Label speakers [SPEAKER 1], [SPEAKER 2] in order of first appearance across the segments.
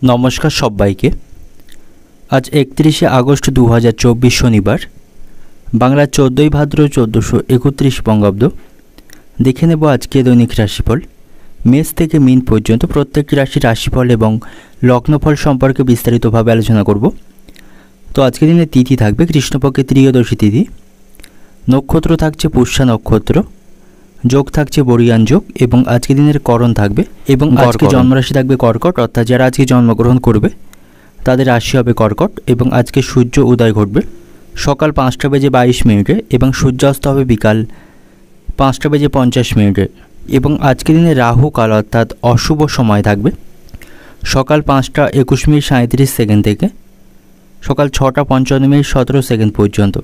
[SPEAKER 1] নমস্কার সবাইকে। আজ 31শে আগস্ট 2024 শনিবার, বাংলা 14ই ভাদ্র 1431 বঙ্গাব্দ। দেখে নেব আজকে দৈনিক রাশিফল। মেষ থেকে মীন পর্যন্ত প্রত্যেকটি রাশির রাশিফল এবং লগ্নফল সম্পর্কে বিস্তারিতভাবে আলোচনা করব। তো আজকের দিনে তিথি থাকবে কৃষ্ণপক্ষে ত্রয়োদশী তিথি, নক্ষত্র থাকছে পুষ্যা নক্ষত্র, যোগ থাকছে বরিয়ান যোগ এবং আজকে দিনের করণ থাকবে এবং আজকে জন্মরাশি থাকবে কর্কট, অর্থাৎ যারা আজকে জন্মগ্রহণ করবে তাদের রাশি হবে কর্কট। এবং আজকে সূর্য উদয় ঘটবে সকাল 5:22 এবং সূর্যাস্ত হবে বিকাল 5:50 এবং আজকে দিনে রাহু কাল অর্থাৎ অশুভ সময় থাকবে সকাল 5:21 থেকে সকাল 6:55 পর্যন্ত।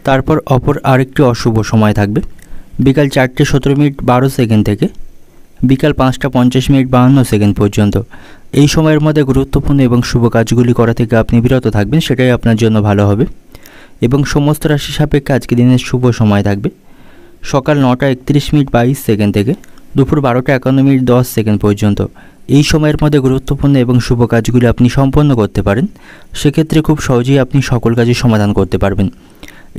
[SPEAKER 1] তারপর অপর আরেকটি অশুভ সময় থাকবে বিকাল 4:17 থেকে বিকাল 5:50 পর্যন্ত। এই সময়ের মধ্যে গুরুত্বপূর্ণ এবং শুভ কাজগুলি করা থেকে আপনি বিরত থাকবেন, সেটাই আপনার জন্য ভালো হবে। এবং সমস্ত রাশি সাপেক্ষে আজকে দিনের শুভ সময় থাকবে সকাল 9:31 থেকে দুপুর 12:51 পর্যন্ত। এই সময়ের মধ্যে গুরুত্বপূর্ণ এবং শুভ কাজগুলি আপনি সম্পন্ন করতে পারেন, সেক্ষেত্রে খুব সহজেই আপনি সকল কাজের সমাধান করতে পারবেন।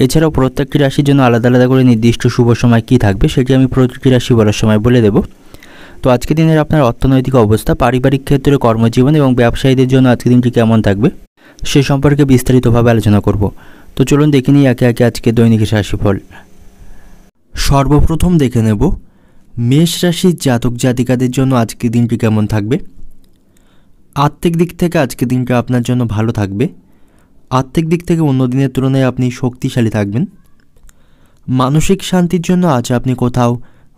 [SPEAKER 1] এছাড়াও প্রত্যেকটি রাশির জন্য আলাদা আলাদা করে নির্দিষ্ট শুভ সময় কী থাকবে সেটি আমি প্রতিটি রাশি বলার সময় বলে দেব। তো আজকের দিনের আপনার অর্থনৈতিক অবস্থা, পারিবারিক ক্ষেত্রে, কর্মজীবন এবং ব্যবসায়ীদের জন্য আজকের দিনটি কেমন থাকবে সে সম্পর্কে বিস্তারিতভাবে আলোচনা করব। তো চলুন দেখে নিই একে একে আজকে দৈনিক রাশিফল। সর্বপ্রথম দেখে নেব মেষ রাশির জাতক জাতিকাদের জন্য আজকের দিনটি কেমন থাকবে। আর্থিক দিক থেকে আজকের দিনটা আপনার জন্য ভালো থাকবে। আর্থিক দিক থেকে অন্য দিনের তুলনায় আপনি শক্তিশালী থাকবেন। মানসিক শান্তির জন্য আজ আপনি কোথাও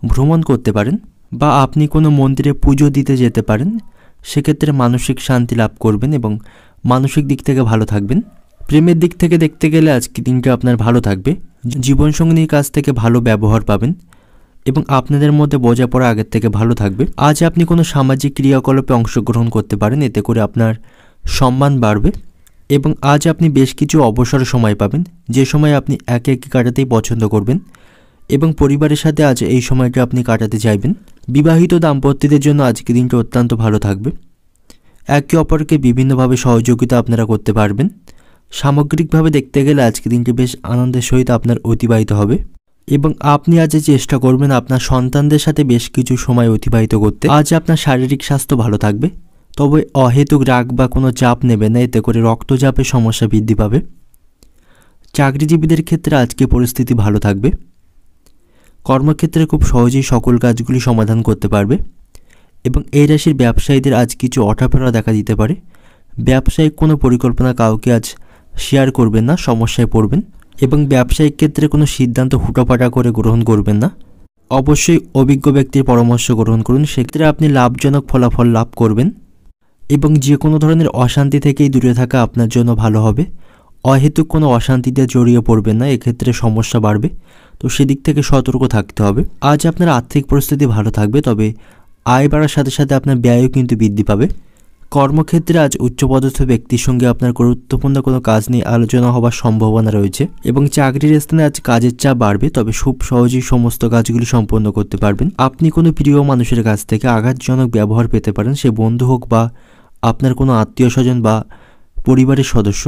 [SPEAKER 1] ভ্রমণ করতে পারেন বা আপনি কোনো মন্দিরে পুজো দিতে যেতে পারেন, সেক্ষেত্রে মানসিক শান্তি লাভ করবেন এবং মানসিক দিক থেকে ভালো থাকবেন। প্রেমের দিক থেকে দেখতে গেলে আজকে দিনটা আপনার ভালো থাকবে। জীবনসঙ্গীর কাছ থেকে ভালো ব্যবহার পাবেন এবং আপনাদের মধ্যে বোঝাপড়া আগের থেকে ভালো থাকবে। আজ আপনি কোনো সামাজিক ক্রিয়াকলাপে অংশগ্রহণ করতে পারেন, এতে করে আপনার সম্মান বাড়বে। এবং আজ আপনি বেশ কিছু অবসর সময় পাবেন, যে সময় আপনি একে একে কাটাতেই পছন্দ করবেন এবং পরিবারের সাথে আজ এই সময়টা আপনি কাটাতে চাইবেন। বিবাহিত দাম্পত্যদের জন্য আজকে দিনটা অত্যন্ত ভালো থাকবে। একে অপরকে বিভিন্নভাবে সহযোগিতা আপনারা করতে পারবেন। সামগ্রিকভাবে দেখতে গেলে আজকে দিনটি বেশ আনন্দের সহিত আপনার অতিবাহিত হবে এবং আপনি আজ চেষ্টা করবেন আপনার সন্তানদের সাথে বেশ কিছু সময় অতিবাহিত করতে। আজ আপনার শারীরিক স্বাস্থ্য ভালো থাকবে, তবে অহেতুক রাগ বা কোনো চাপ নেবে না, এতে করে রক্তচাপের সমস্যা বৃদ্ধি পাবে। চাকরিজীবীদের ক্ষেত্রে আজকে পরিস্থিতি ভালো থাকবে। কর্মক্ষেত্রে খুব সহজেই সকল কাজগুলি সমাধান করতে পারবে এবং এই রাশির ব্যবসায়ীদের আজ কিছু অটাফেরা দেখা দিতে পারে। ব্যবসায়িক কোনো পরিকল্পনা কাউকে আজ শেয়ার করবেন না, সমস্যায় পড়বেন। এবং ব্যবসায়িক ক্ষেত্রে কোনো সিদ্ধান্ত হুটোপাটা করে গ্রহণ করবেন না, অবশ্যই অভিজ্ঞ ব্যক্তির পরামর্শ গ্রহণ করুন, সেক্ষেত্রে আপনি লাভজনক ফলাফল লাভ করবেন। এবং যে কোনো ধরনের অশান্তি থেকেই দূরে থাকা আপনার জন্য ভালো হবে। অহেতুক কোনো অশান্তিতে জড়িয়ে পড়বেন না, এক্ষেত্রে সমস্যা বাড়বে, তো সেদিক থেকে সতর্ক থাকতে হবে। আজ আপনার আর্থিক পরিস্থিতি ভালো থাকবে, তবে আয় বাড়ার সাথে সাথে আপনার ব্যয়ও কিন্তু বৃদ্ধি পাবে। কর্মক্ষেত্রে আজ উচ্চপদস্থ ব্যক্তির সঙ্গে আপনার গুরুত্বপূর্ণ কোনো কাজ নিয়ে আলোচনা হওয়ার সম্ভাবনা রয়েছে এবং চাকরির স্থানে আজ কাজের চাপ বাড়বে, তবে খুব সহজেই সমস্ত কাজগুলি সম্পন্ন করতে পারবেন। আপনি কোনো প্রিয় মানুষের কাছ থেকে আঘাতজনক ব্যবহার পেতে পারেন, সে বন্ধু হোক বা আপনার কোনো আত্মীয় স্বজন বা পরিবারের সদস্য,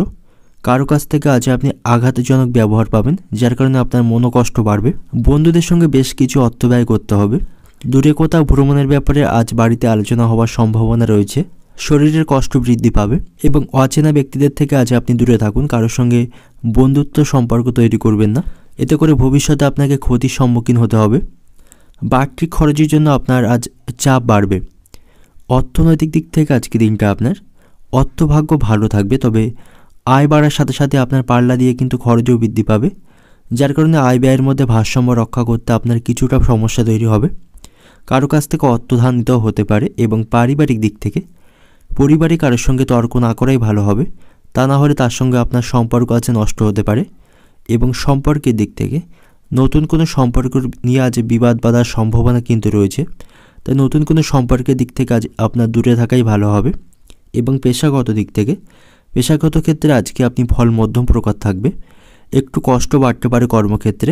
[SPEAKER 1] কারো কাছ থেকে আজ আপনি আঘাতজনক ব্যবহার পাবেন, যার কারণে আপনার মনোকষ্ট বাড়বে। বন্ধুদের সঙ্গে বেশ কিছু অর্থ ব্যয় করতে হবে। দূরে কোথাও ভ্রমণের ব্যাপারে আজ বাড়িতে আলোচনা হওয়ার সম্ভাবনা রয়েছে। শরীরের কষ্ট বৃদ্ধি পাবে এবং অচেনা ব্যক্তিদের থেকে আজ আপনি দূরে থাকুন। কারোর সঙ্গে বন্ধুত্ব সম্পর্ক তৈরি করবেন না, এতে করে ভবিষ্যতে আপনাকে ক্ষতির সম্মুখীন হতে হবে। বাড়তি খরচের জন্য আপনার আজ চাপ বাড়বে। অর্থনৈতিক দিক থেকে আজকে দিনটা আপনার অর্থভাগ্য ভালো থাকবে, তবে আয় বাড়ার সাথে সাথে আপনার পাল্লা দিয়ে কিন্তু খরচও বৃদ্ধি পাবে, যার কারণে আয় ব্যয়ের মধ্যে ভারসাম্য রক্ষা করতে আপনার কিছুটা সমস্যা তৈরি হবে। কারো কাছ থেকে অর্থ ধার নিতেও হতে পারে। এবং পারিবারিক দিক থেকে পরিবারে কারোর সঙ্গে তর্ক না করাই ভালো হবে, তা না হলে তার সঙ্গে আপনার সম্পর্ক আছে নষ্ট হতে পারে। এবং সম্পর্কের দিক থেকে নতুন কোনো সম্পর্ক নিয়ে আজ বিবাদ বাঁধার সম্ভাবনা কিন্তু রয়েছে, তাই নতুন কোনো সম্পর্কের দিক থেকে আজ আপনার দূরে থাকাই ভালো হবে। এবং পেশাগত দিক থেকে পেশাগত ক্ষেত্রে আজকে আপনি ফল মধ্যম প্রকার থাকবে, একটু কষ্ট বাড়তে পারে কর্মক্ষেত্রে।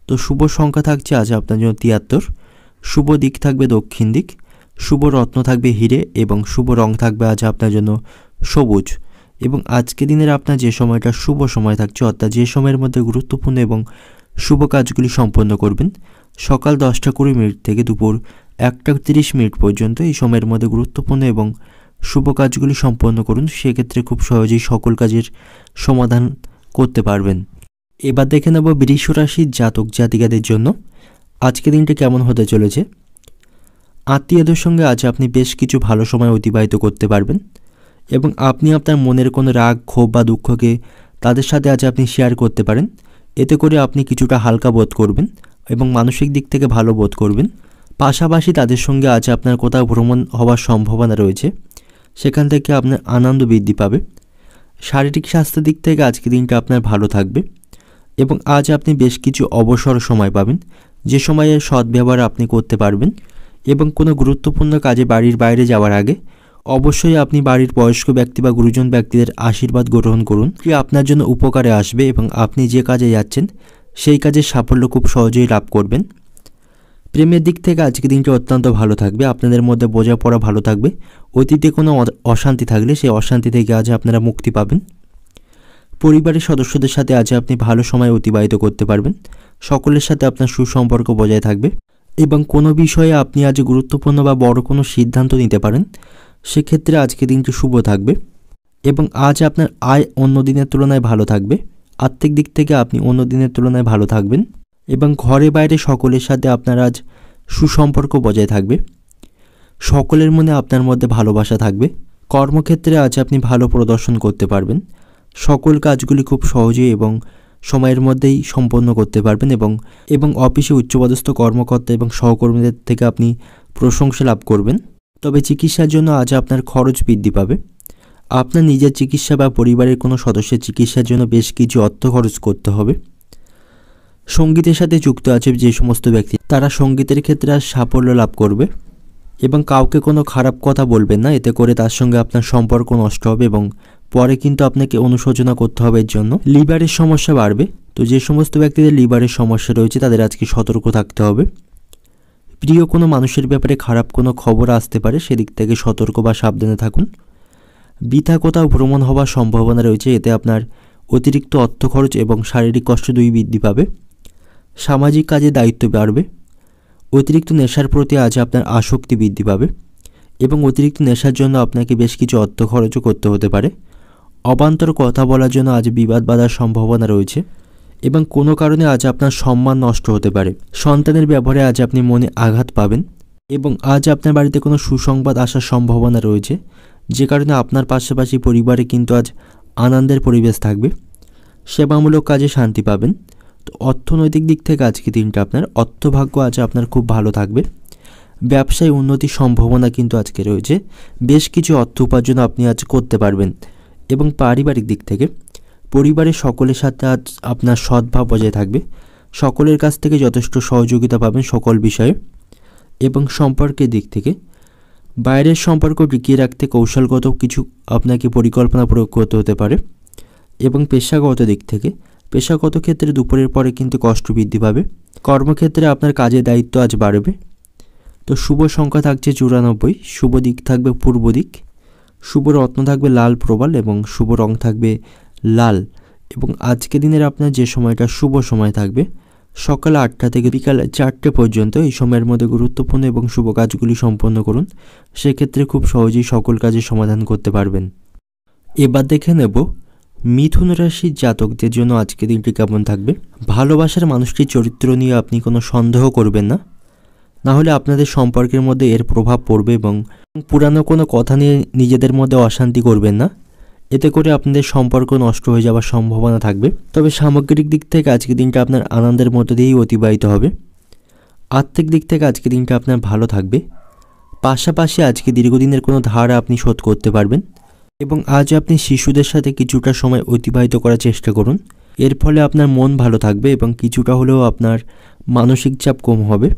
[SPEAKER 1] তো শুভ সংখ্যা থাকছে আজ আপনার জন্য 73, শুভ দিক থাকবে দক্ষিণ দিক, শুভ রত্ন থাকবে হিরে এবং শুভ রং থাকবে আজ আপনার জন্য সবুজ। এবং আজকে দিনের আপনার যে সময়টা শুভ সময় থাকছে, অর্থাৎ যে সময়ের মধ্যে গুরুত্বপূর্ণ এবং শুভ কাজগুলি সম্পন্ন করবেন, সকাল 10:20 থেকে দুপুর 1:30 পর্যন্ত এই সময়ের মধ্যে গুরুত্বপূর্ণ এবং শুভ কাজগুলি সম্পন্ন করুন। সেক্ষেত্রে খুব সহজেই সকল কাজের সমাধান করতে পারবেন। এবার দেখে নেব বৃষ রাশির জাতক জাতিকাদের জন্য আজকে দিনটি কেমন হতে চলেছে। আত্মীয়দের সঙ্গে আজ আপনি বেশ কিছু ভালো সময় অতিবাহিত করতে পারবেন এবং আপনি আপনার মনের কোনো রাগ, ক্ষোভ বা দুঃখকে তাদের সাথে আজ আপনি শেয়ার করতে পারেন। এতে করে আপনি কিছুটা হালকা বোধ করবেন এবং মানসিক দিক থেকে ভালো বোধ করবেন। পাশাপাশি তাদের সঙ্গে আজ আপনার কোথাও ভ্রমণ হওয়ার সম্ভাবনা রয়েছে, সেখান থেকে আপনার আনন্দ বৃদ্ধি পাবে। শারীরিক স্বাস্থ্যের দিক থেকে আজকে দিনটা আপনার ভালো থাকবে এবং আজ আপনি বেশ কিছু অবসর সময় পাবেন, যে সময়ে সদ্ব্যবহার আপনি করতে পারবেন। এবং কোনো গুরুত্বপূর্ণ কাজে বাড়ির বাইরে যাওয়ার আগে অবশ্যই আপনি বাড়ির বয়স্ক ব্যক্তি বা গুরুজন ব্যক্তিদের আশীর্বাদ গ্রহণ করুন, কি আপনার জন্য উপকারে আসবে এবং আপনি যে কাজে যাচ্ছেন সেই কাজের সাফল্য খুব সহজেই লাভ করবেন। প্রেমের দিক থেকে আজকে দিনটি অত্যন্ত ভালো থাকবে, আপনাদের মধ্যে বোঝাপড়া ভালো থাকবে। অতীতে কোনো অশান্তি থাকলে সেই অশান্তি থেকে আজ আপনারা মুক্তি পাবেন। পরিবারের সদস্যদের সাথে আজ আপনি ভালো সময় অতিবাহিত করতে পারবেন, সকলের সাথে আপনার সুসম্পর্ক বজায় থাকবে এবং কোনো বিষয়ে আপনি আজ গুরুত্বপূর্ণ বা বড় কোনো সিদ্ধান্ত নিতে পারেন, সেক্ষেত্রে আজকে দিনটি শুভ থাকবে। এবং আজ আপনার আয় অন্য দিনের তুলনায় ভালো থাকবে, আর্থিক দিক থেকে আপনি অন্য দিনের তুলনায় ভালো থাকবেন এবং ঘরে বাইরে সকলের সাথে আপনার আজ সুসম্পর্ক বজায় থাকবে। সকলের মনে আপনার মধ্যে ভালোবাসা থাকবে। কর্মক্ষেত্রে আজ আপনি ভালো প্রদর্শন করতে পারবেন, সকল কাজগুলি খুব সহজেই এবং সময়ের মধ্যেই সম্পন্ন করতে পারবেন এবং অফিসে উচ্চপদস্থ কর্মকর্তা এবং সহকর্মীদের থেকে আপনি প্রশংসা লাভ করবেন। তবে চিকিৎসার জন্য আজ আপনার খরচ বৃদ্ধি পাবে। আপনার নিজের চিকিৎসা বা পরিবারের কোনো সদস্যের চিকিৎসার জন্য বেশ কিছু অর্থ খরচ করতে হবে। সঙ্গীতের সাথে যুক্ত আছে যে সমস্ত ব্যক্তি, তারা সঙ্গীতের ক্ষেত্রে আজ সাফল্য লাভ করবে এবং কাউকে কোনো খারাপ কথা বলবেন না, এতে করে তার সঙ্গে আপনার সম্পর্ক নষ্ট হবে এবং পরে কিন্তু আপনাকে অনুশোচনা করতে হবে। এর জন্য লিভারের সমস্যা বাড়বে। তো যে সমস্ত ব্যক্তিদের লিভারের সমস্যা রয়েছে তাদের আজকে সতর্ক থাকতে হবে। প্রিয় কোনো মানুষের ব্যাপারে খারাপ কোনো খবর আসতে পারে, সেদিক থেকে সতর্ক বা সাবধানে থাকুন। বৃথা কোথাও ভ্রমণ হওয়ার সম্ভাবনা রয়েছে, এতে আপনার অতিরিক্ত অর্থ খরচ এবং শারীরিক কষ্ট দুই বৃদ্ধি পাবে। সামাজিক কাজে দায়িত্ব বাড়বে। অতিরিক্ত নেশার প্রতি আজ আপনার আসক্তি বৃদ্ধি পাবে এবং অতিরিক্ত নেশার জন্য আপনাকে বেশ কিছু অর্থ খরচও করতে হতে পারে। অবান্তর কথা বলার জন্য আজ বিবাদ বাঁধার সম্ভাবনা রয়েছে এবং কোনো কারণে আজ আপনার সম্মান নষ্ট হতে পারে। সন্তানের ব্যবহারে আজ আপনি মনে আঘাত পাবেন এবং আজ আপনার বাড়িতে কোনো সুসংবাদ আসার সম্ভাবনা রয়েছে, যে কারণে আপনার পাশাপাশি পরিবারে কিন্তু আজ আনন্দের পরিবেশ থাকবে। সেবামূলক কাজে শান্তি পাবেন। তো অর্থনৈতিক দিক থেকে আজকে দিনটা আপনার অর্থভাগ্য আজ আপনার খুব ভালো থাকবে। ব্যবসায় উন্নতির সম্ভাবনা কিন্তু আজকে রয়েছে, বেশ কিছু অর্থ উপার্জন আপনি আজ করতে পারবেন। এবং পারিবারিক দিক থেকে পরিবারের সকলের সাথে আজ আপনার সদ্ভাব বজায় থাকবে, সকলের কাছ থেকে যথেষ্ট সহযোগিতা পাবেন সকল বিষয়ে। এবং সম্পর্কের দিক থেকে বাইরের সম্পর্ক টিকিয়ে রাখতে কৌশলগত কিছু আপনাকে পরিকল্পনা প্রয়োগ করতে হতে পারে। এবং পেশাগত দিক থেকে পেশাগত ক্ষেত্রে দুপুরের পরে কিন্তু কষ্ট বৃদ্ধি পাবে। কর্মক্ষেত্রে আপনার কাজের দায়িত্ব আজ বাড়বে। তো শুভ সংখ্যা থাকছে 94, শুভ দিক থাকবে পূর্ব দিক, শুভ রত্ন থাকবে লাল প্রবাল এবং শুভ রং থাকবে লাল। এবং আজকে দিনের আপনার যে সময়টা শুভ সময় থাকবে সকাল 8টা থেকে বিকাল 4টে পর্যন্ত, এই সময়ের মধ্যে গুরুত্বপূর্ণ এবং শুভ কাজগুলি সম্পন্ন করুন, সেক্ষেত্রে খুব সহজেই সকল কাজের সমাধান করতে পারবেন। এবার দেখে নেব মিথুন রাশির জাতকদের জন্য আজকে দিনটি কেমন থাকবে। ভালোবাসার মানুষটির চরিত্র নিয়ে আপনি কোনো সন্দেহ করবেন না, না হলে আপনাদের সম্পর্কের মধ্যে এর প্রভাব পড়বে এবং পুরানো কোনো কথা নিয়ে নিজেদের মধ্যে অশান্তি করবেন না, এতে করে আপনাদের সম্পর্ক নষ্ট হয়ে যাওয়ার সম্ভাবনা থাকবে। তবে সামগ্রিক দিক থেকে আজকে দিনটা আপনার আনন্দের মধ্য দিয়েই অতিবাহিত হবে। আর্থিক দিক থেকে আজকে দিনটা আপনার ভালো থাকবে। পাশাপাশি আজকে দীর্ঘদিনের কোনো ধার আপনি শোধ করতে পারবেন এবং আজ আপনি শিশুদের সাথে কিছুটা সময় অতিবাহিত করার চেষ্টা করুন, এর ফলে আপনার মন ভালো থাকবে এবং কিছুটা হলেও আপনার মানসিক চাপ কম হবে।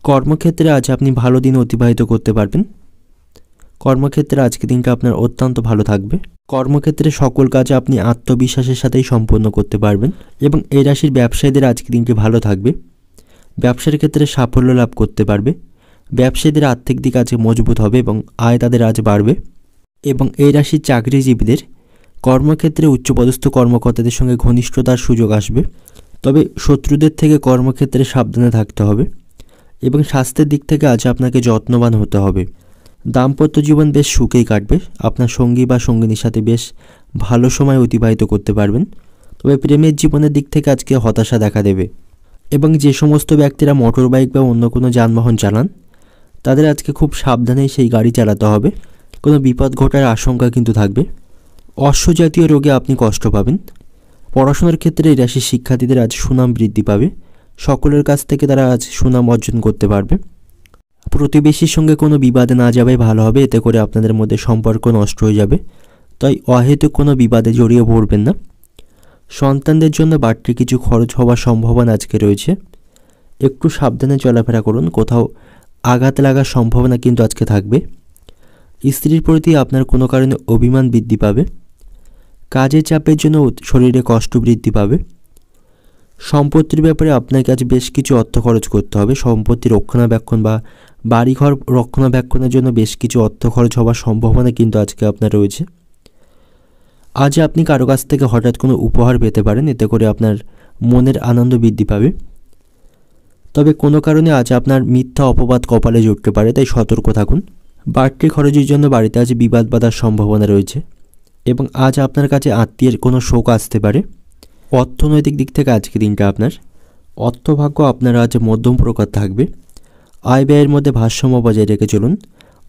[SPEAKER 1] কর্মক্ষেত্রে আজ আপনি ভালো দিন অতিবাহিত করতে পারবেন। কর্মক্ষেত্রে আজকে দিনটা আপনার অত্যন্ত ভালো থাকবে। কর্মক্ষেত্রে সকল কাজ আপনি আত্মবিশ্বাসের সাথেই সম্পন্ন করতে পারবেন এবং এই রাশির ব্যবসায়ীদের আজকে দিনটি ভালো থাকবে। ব্যবসার ক্ষেত্রে সাফল্য লাভ করতে পারবে। ব্যবসায়ীদের আর্থিক দিক আজ মজবুত হবে এবং আয় তাদের আজ বাড়বে। এবং এই রাশির চাকরিজীবীদের কর্মক্ষেত্রে উচ্চপদস্থ কর্মকর্তাদের সঙ্গে ঘনিষ্ঠতার সুযোগ আসবে। তবে শত্রুদের থেকে কর্মক্ষেত্রে সাবধানে থাকতে হবে এবং স্বাস্থ্যের দিক থেকে আজ আপনাকে যত্নবান হতে হবে। দাম্পত্য জীবন বেশ সুখেই কাটবে, আপনার সঙ্গী বা সঙ্গিনীর সাথে বেশ ভালো সময় অতিবাহিত করতে পারবেন। তবে প্রেমের জীবনের দিক থেকে আজকে হতাশা দেখা দেবে। এবং যে সমস্ত ব্যক্তিরা মোটর বাইক বা অন্য কোনো যানবাহন চালান তাদের আজকে খুব সাবধানে সেই গাড়ি চালাতে হবে, কোনো বিপদ ঘটার আশঙ্কা কিন্তু থাকবে। অশ্বজাতীয় রোগে আপনি কষ্ট পাবেন। পড়াশোনার ক্ষেত্রে এই রাশির শিক্ষার্থীদের আজ সুনাম বৃদ্ধি পাবে, সকলের কাছ থেকে তারা আজ সুনাম অর্জন করতে পারবে। প্রতিবেশীর সঙ্গে কোনো বিবাদে না যাওয়াই ভালো হবে, এতে করে আপনাদের মধ্যে সম্পর্ক নষ্ট হয়ে যাবে, তাই অহেতুক কোনো বিবাদে জড়িয়ে পড়বেন না। সন্তানদের জন্য বাড়তি কিছু খরচ হওয়ার সম্ভাবনা আজকে রয়েছে, একটু সাবধানে চলাফেরা করুন, কোথাও আঘাত লাগার সম্ভাবনা কিন্তু আজকে থাকবে। স্ত্রীর প্রতি আপনার কোনো কারণে অভিমান বৃদ্ধি পাবে, কাজের চাপের জন্য শরীরে কষ্ট বৃদ্ধি পাবে। সম্পত্তির ব্যাপারে আপনাকে আজ বেশ কিছু অর্থ খরচ করতে হবে, সম্পত্তি রক্ষণাবেক্ষণ বা বাড়িঘর রক্ষণাবেক্ষণের জন্য বেশ কিছু অর্থ খরচ হওয়ার সম্ভাবনা কিন্তু আজকে আপনার রয়েছে। আজ আপনি কারো কাছ থেকে হঠাৎ কোনো উপহার পেতে পারেন, এতে করে আপনার মনের আনন্দ বৃদ্ধি পাবে। তবে কোনো কারণে আজ আপনার মিথ্যা অপবাদ কপালে জুটতে পারে, তাই সতর্ক থাকুন। বাড়তি খরচের জন্য বাড়িতে আজ বিবাদ বাঁধার সম্ভাবনা রয়েছে এবং আজ আপনার কাছে আত্মীয়ের কোনো শোক আসতে পারে। অর্থনৈতিক দিক থেকে আজকে দিনটা আপনার অর্থভাগ্য আপনার আজ মধ্যম প্রকার থাকবে। আয় ব্যয়ের মধ্যে ভারসাম্য বজায় রেখে চলুন,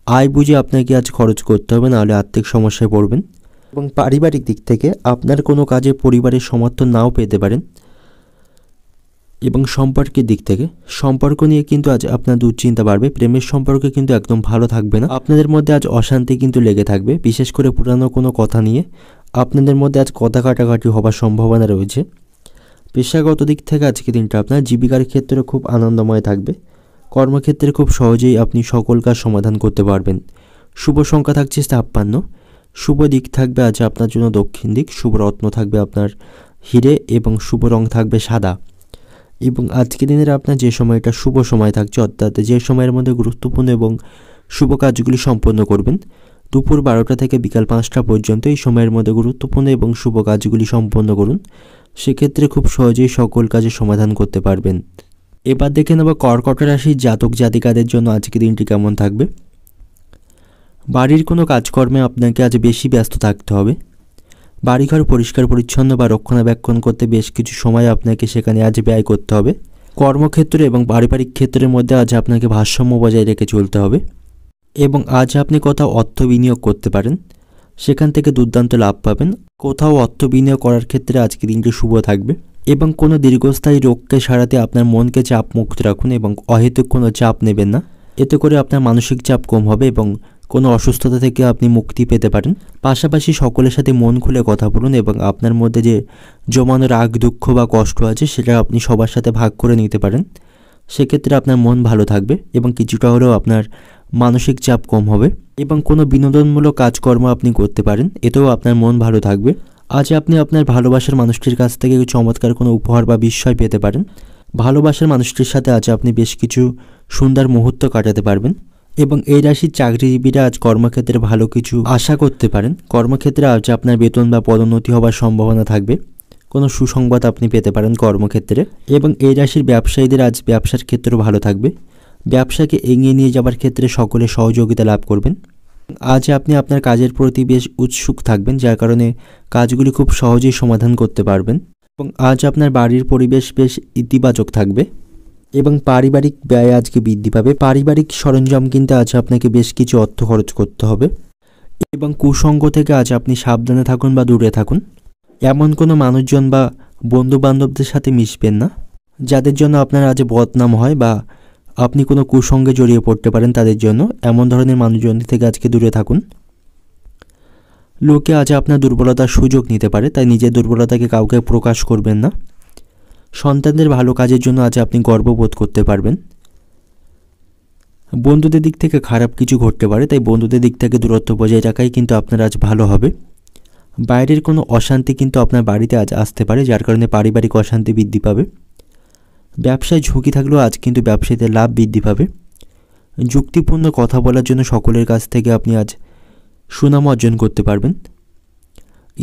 [SPEAKER 1] আয় বুঝে আপনাকে আজ খরচ করতে হবে, নাহলে আর্থিক সমস্যায় পড়বেন। এবং পারিবারিক দিক থেকে আপনার কোনো কাজে পরিবারের সমর্থন নাও পেতে পারেন। এবং সম্পর্কের দিক থেকে সম্পর্ক নিয়ে কিন্তু আজ আপনার দুশ্চিন্তা বাড়বে, প্রেমের সম্পর্কে কিন্তু একদম ভালো থাকবে না, আপনাদের মধ্যে আজ অশান্তি কিন্তু লেগে থাকবে, বিশেষ করে পুরানো কোনো কথা নিয়ে আপনাদের মধ্যে আজ কথা কাটাকাটি হবার সম্ভাবনা রয়েছে। পেশাগত দিক থেকে আজকে দিনটা আপনার জীবিকার ক্ষেত্রে খুব আনন্দময় থাকবে, কর্মক্ষেত্রে খুব সহজেই আপনি সকল কাজ সমাধান করতে পারবেন। শুভ সংখ্যা থাকছে 56, শুভ দিক থাকবে আজ আপনার জন্য দক্ষিণ দিক, শুভ রত্ন থাকবে আপনার হিরে এবং শুভ রং থাকবে সাদা। এবং আজকে দিনের আপনার যে সময়টা শুভ সময় থাকছে, অর্থাৎ যে সময়ের মধ্যে গুরুত্বপূর্ণ এবং শুভ কাজগুলি সম্পন্ন করবেন দুপুর 12টা থেকে বিকাল 5টা পর্যন্ত, এই সময়ের মধ্যে গুরুত্বপূর্ণ এবং শুভ কাজগুলি সম্পন্ন করুন, সেক্ষেত্রে খুব সহজেই সকল কাজের সমাধান করতে পারবেন। এবার দেখে নেব কর্কট রাশির জাতক জাতিকাদের জন্য আজকে দিনটি কেমন থাকবে। বাড়ির কোনো কাজকর্মে আপনাকে আজ বেশি ব্যস্ত থাকতে হবে, বাড়িঘর পরিষ্কার পরিচ্ছন্ন বা রক্ষণাবেক্ষণ করতে বেশ কিছু সময় আপনাকে সেখানে আজ ব্যয় করতে হবে। কর্মক্ষেত্র এবং পারিবারিক ক্ষেত্রের মধ্যে আজ আপনাকে ভারসাম্য বজায় রেখে চলতে হবে এবং আজ আপনি কোথাও অর্থ বিনিয়োগ করতে পারেন, সেখান থেকে দুর্দান্ত লাভ পাবেন। কোথাও অর্থ বিনিয়োগ করার ক্ষেত্রে আজকে দিনটি শুভ থাকবে এবং কোনো দীর্ঘস্থায়ী রোগকে সারাতে আপনার মনকে চাপ মুক্ত রাখুন এবং অহেতুক কোনো চাপ নেবেন না, এতে করে আপনার মানসিক চাপ কম হবে এবং কোনো অসুস্থতা থেকে আপনি মুক্তি পেতে পারেন। পাশাপাশি সকলের সাথে মন খুলে কথা বলুন এবং আপনার মধ্যে যে জমানো রাগ দুঃখ বা কষ্ট আছে সেটা আপনি সবার সাথে ভাগ করে নিতে পারেন, সেক্ষেত্রে আপনার মন ভালো থাকবে এবং কিছুটা হলেও আপনার মানসিক চাপ কম হবে। এবং কোনো বিনোদনমূলক কাজকর্ম আপনি করতে পারেন, এতেও আপনার মন ভালো থাকবে। আজ আপনি আপনার ভালোবাসার মানুষটির কাছ থেকে চমৎকার কোনো উপহার বা বিস্ময় পেতে পারেন। ভালোবাসার মানুষটির সাথে আজ আপনি বেশ কিছু সুন্দর মুহূর্ত কাটাতে পারবেন এবং এই রাশির চাকরিজীবীরা আজ কর্মক্ষেত্রে ভালো কিছু আশা করতে পারেন। কর্মক্ষেত্রে আজ আপনার বেতন বা পদোন্নতি হওয়ার সম্ভাবনা থাকবে, কোনো সুসংবাদ আপনি পেতে পারেন কর্মক্ষেত্রে। এবং এই রাশির ব্যবসায়ীদের আজ ব্যবসার ক্ষেত্রেও ভালো থাকবে, ব্যবসাকে এগিয়ে নিয়ে যাওয়ার ক্ষেত্রে সকলে সহযোগিতা লাভ করবেন। আজ আপনি আপনার কাজের প্রতি বেশ উৎসুক থাকবেন, যার কারণে কাজগুলি খুব সহজেই সমাধান করতে পারবেন এবং আজ আপনার বাড়ির পরিবেশ বেশ ইতিবাচক থাকবে এবং পারিবারিক ব্যয় আজকে বৃদ্ধি পাবে। পারিবারিক সরঞ্জাম কিনতে আজ আপনাকে বেশ কিছু অর্থ খরচ করতে হবে এবং কুসঙ্গ থেকে আজ আপনি সাবধানে থাকুন বা দূরে থাকুন। এমন কোনো মানুষজন বা বন্ধুবান্ধবদের সাথে মিশবেন না যাদের জন্য আপনার আজ বদনাম হয় বা আপনি কোনো কুসঙ্গে জড়িয়ে পড়তে পারেন তাদের জন্য, এমন ধরনের মানুষজন থেকে আজকে দূরে থাকুন। লোকে আজ আপনার দুর্বলতার সুযোগ নিতে পারে, তাই নিজের দুর্বলতাকে কাউকে প্রকাশ করবেন না। সন্তানদের ভালো কাজের জন্য আজ আপনি গর্ববোধ করতে পারবেন। বন্ধুদের দিক থেকে খারাপ কিছু ঘটতে পারে, তাই বন্ধুদের দিক থেকে দূরত্ব বজায় রাখাই কিন্তু আপনার আজ ভালো হবে। বাইরের কোনো অশান্তি কিন্তু আপনার বাড়িতে আজ আসতে পারে, যার কারণে পারিবারিক অশান্তি বৃদ্ধি পাবে। ব্যবসায় ঝুঁকি থাকলেও আজ কিন্তু ব্যবসায়ীদের লাভ বৃদ্ধি পাবে। যুক্তিপূর্ণ কথা বলার জন্য সকলের কাছ থেকে আপনি আজ সুনাম অর্জন করতে পারবেন।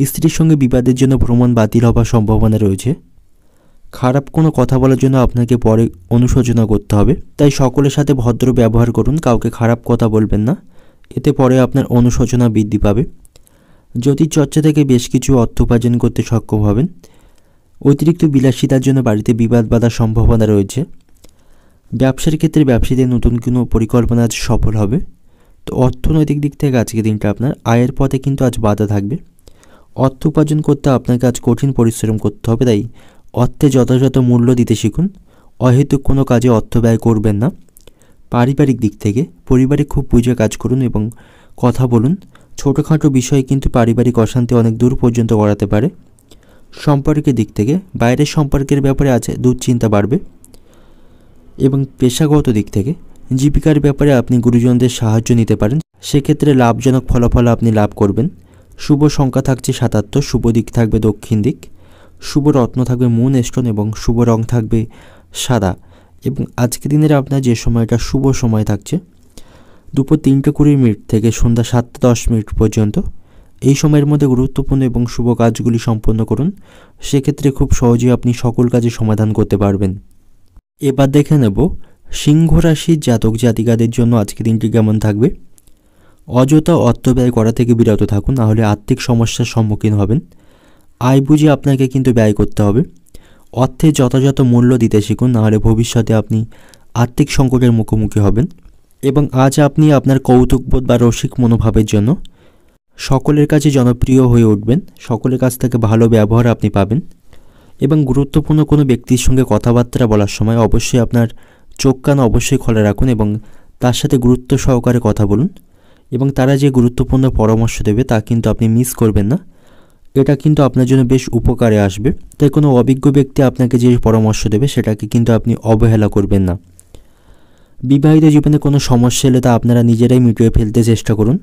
[SPEAKER 1] স্ত্রীর সঙ্গে বিবাদের জন্য ভ্রমণ বাতিল হবার সম্ভাবনা রয়েছে। খারাপ কোনো কথা বলার জন্য আপনাকে পরে অনুশোচনা করতে হবে, তাই সকলের সাথে ভদ্র ব্যবহার করুন, কাউকে খারাপ কথা বলবেন না, এতে পরে আপনার অনুশোচনা বৃদ্ধি পাবে। জ্যোতিষচর্চা থেকে বেশ কিছু অর্থ উপার্জন করতে সক্ষম হবেন। অতিরিক্ত বিলাসিতার জন্য বাড়িতে বিবাদ বাঁধার সম্ভাবনা রয়েছে। ব্যবসার ক্ষেত্রে ব্যবসায়ীদের নতুন কোনো পরিকল্পনা আজ সফল হবে। তো অর্থনৈতিক দিক থেকে আজকে দিনটা আপনার আয়ের পথে কিন্তু আজ বাধা থাকবে। অর্থ উপার্জন করতে আপনাকে আজ কঠিন পরিশ্রম করতে হবে, তাই অর্থে যথাযথ মূল্য দিতে শিখুন। অহেতুক কোনো কাজে অর্থ ব্যয় করবেন না। পারিবারিক দিক থেকে পরিবারে খুব বুঝে কাজ করুন এবং কথা বলুন। ছোটোখাটো বিষয়ে কিন্তু পারিবারিক অশান্তি অনেক দূর পর্যন্ত গড়াতে পারে। সম্পর্কের দিক থেকে বাইরের সম্পর্কের ব্যাপারে আজ দুশ্চিন্তা বাড়বে। এবং পেশাগত দিক থেকে জীবিকার ব্যাপারে আপনি গুরুজনদের সাহায্য নিতে পারেন, সেক্ষেত্রে লাভজনক ফলাফল আপনি লাভ করবেন। শুভ সংখ্যা থাকছে 77, শুভ দিক থাকবে দক্ষিণ দিক, শুভ রত্ন থাকবে মুন স্টোন এবং শুভ রং থাকবে সাদা। এবং আজকে দিনের আপনার যে সময়টা শুভ সময় থাকছে দুপুর 3:20 থেকে সন্ধ্যা 7:10 পর্যন্ত। এই সময়ের মধ্যে গুরুত্বপূর্ণ এবং শুভ কাজগুলি সম্পন্ন করুন, সেক্ষেত্রে খুব সহজেই আপনি সকল কাজে সমাধান করতে পারবেন। এবার দেখে নেব সিংহ রাশির জাতক জাতিকাদের জন্য আজকে দিনটি কেমন থাকবে। অযথা অর্থ ব্যয় করা থেকে বিরত থাকুন, নাহলে আর্থিক সমস্যার সম্মুখীন হবেন। আয় বুঝে আপনাকে কিন্তু ব্যয় করতে হবে। অর্থের যথাযথ মূল্য দিতে শিখুন, নাহলে ভবিষ্যতে আপনি আর্থিক সংকটের মুখোমুখি হবেন। এবং আজ আপনি আপনার কৌতুকবোধ বা রসিক মনোভাবের জন্য সকলের কাছে জনপ্রিয় হয়ে উঠবেন। সকলের কাছ থেকে ভালো ব্যবহার আপনি পাবেন। এবং গুরুত্বপূর্ণ কোনো ব্যক্তির সঙ্গে কথাবার্তা বলার সময় অবশ্যই আপনার চোখ কান অবশ্যই খোলা রাখুন এবং তার সাথে গুরুত্ব সহকারে কথা বলুন। এবং তারা যে গুরুত্বপূর্ণ পরামর্শ দেবে তা কিন্তু আপনি মিস করবেন না, এটা কিন্তু আপনার জন্য বেশ উপকারে আসবে। তাই কোনো অভিজ্ঞ ব্যক্তি আপনাকে যে পরামর্শ দেবে সেটাকে কিন্তু আপনি অবহেলা করবেন না। বিবাহিত জীবনে কোনো সমস্যা এলে তা আপনারা নিজেরাই মিটিয়ে ফেলতে চেষ্টা করুন।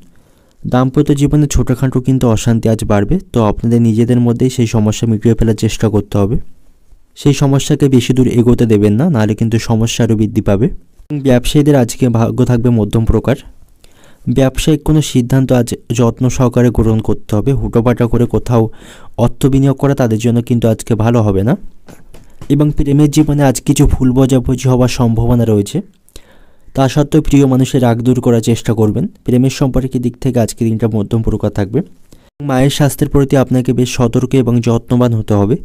[SPEAKER 1] দাম্পত্য জীবনে ছোটোখাটো কিন্তু অশান্তি আজ বাড়বে, তো আপনাদের নিজেদের মধ্যেই সেই সমস্যা মিটিয়ে ফেলার চেষ্টা করতে হবে। সেই সমস্যাকে বেশি দূর এগোতে দেবেন না, নাহলে কিন্তু সমস্যা আরও বৃদ্ধি পাবে। ব্যবসায়ীদের আজকে ভাগ্য থাকবে মধ্যম প্রকার। ব্যবসায়িক কোনো সিদ্ধান্ত আজ যত্ন সহকারে গ্রহণ করতে হবে। হুটোপাটা করে কোথাও অর্থ বিনিয়োগ করা তাদের জন্য কিন্তু আজকে ভালো হবে না। এবং প্রেমের জীবনে আজ কিছু ভুল বোঝাবুঝি হওয়ার সম্ভাবনা রয়েছে, তা সত্ত্বেও প্রিয় মানুষের রাগ দূর করার চেষ্টা করবেন। প্রেমের সম্পর্কের দিক থেকে আজকে দিনটা মধ্যম প্রকার থাকবে। মায়ের স্বাস্থ্যের প্রতি আপনাকে বেশ সতর্ক এবং যত্নবান হতে হবে।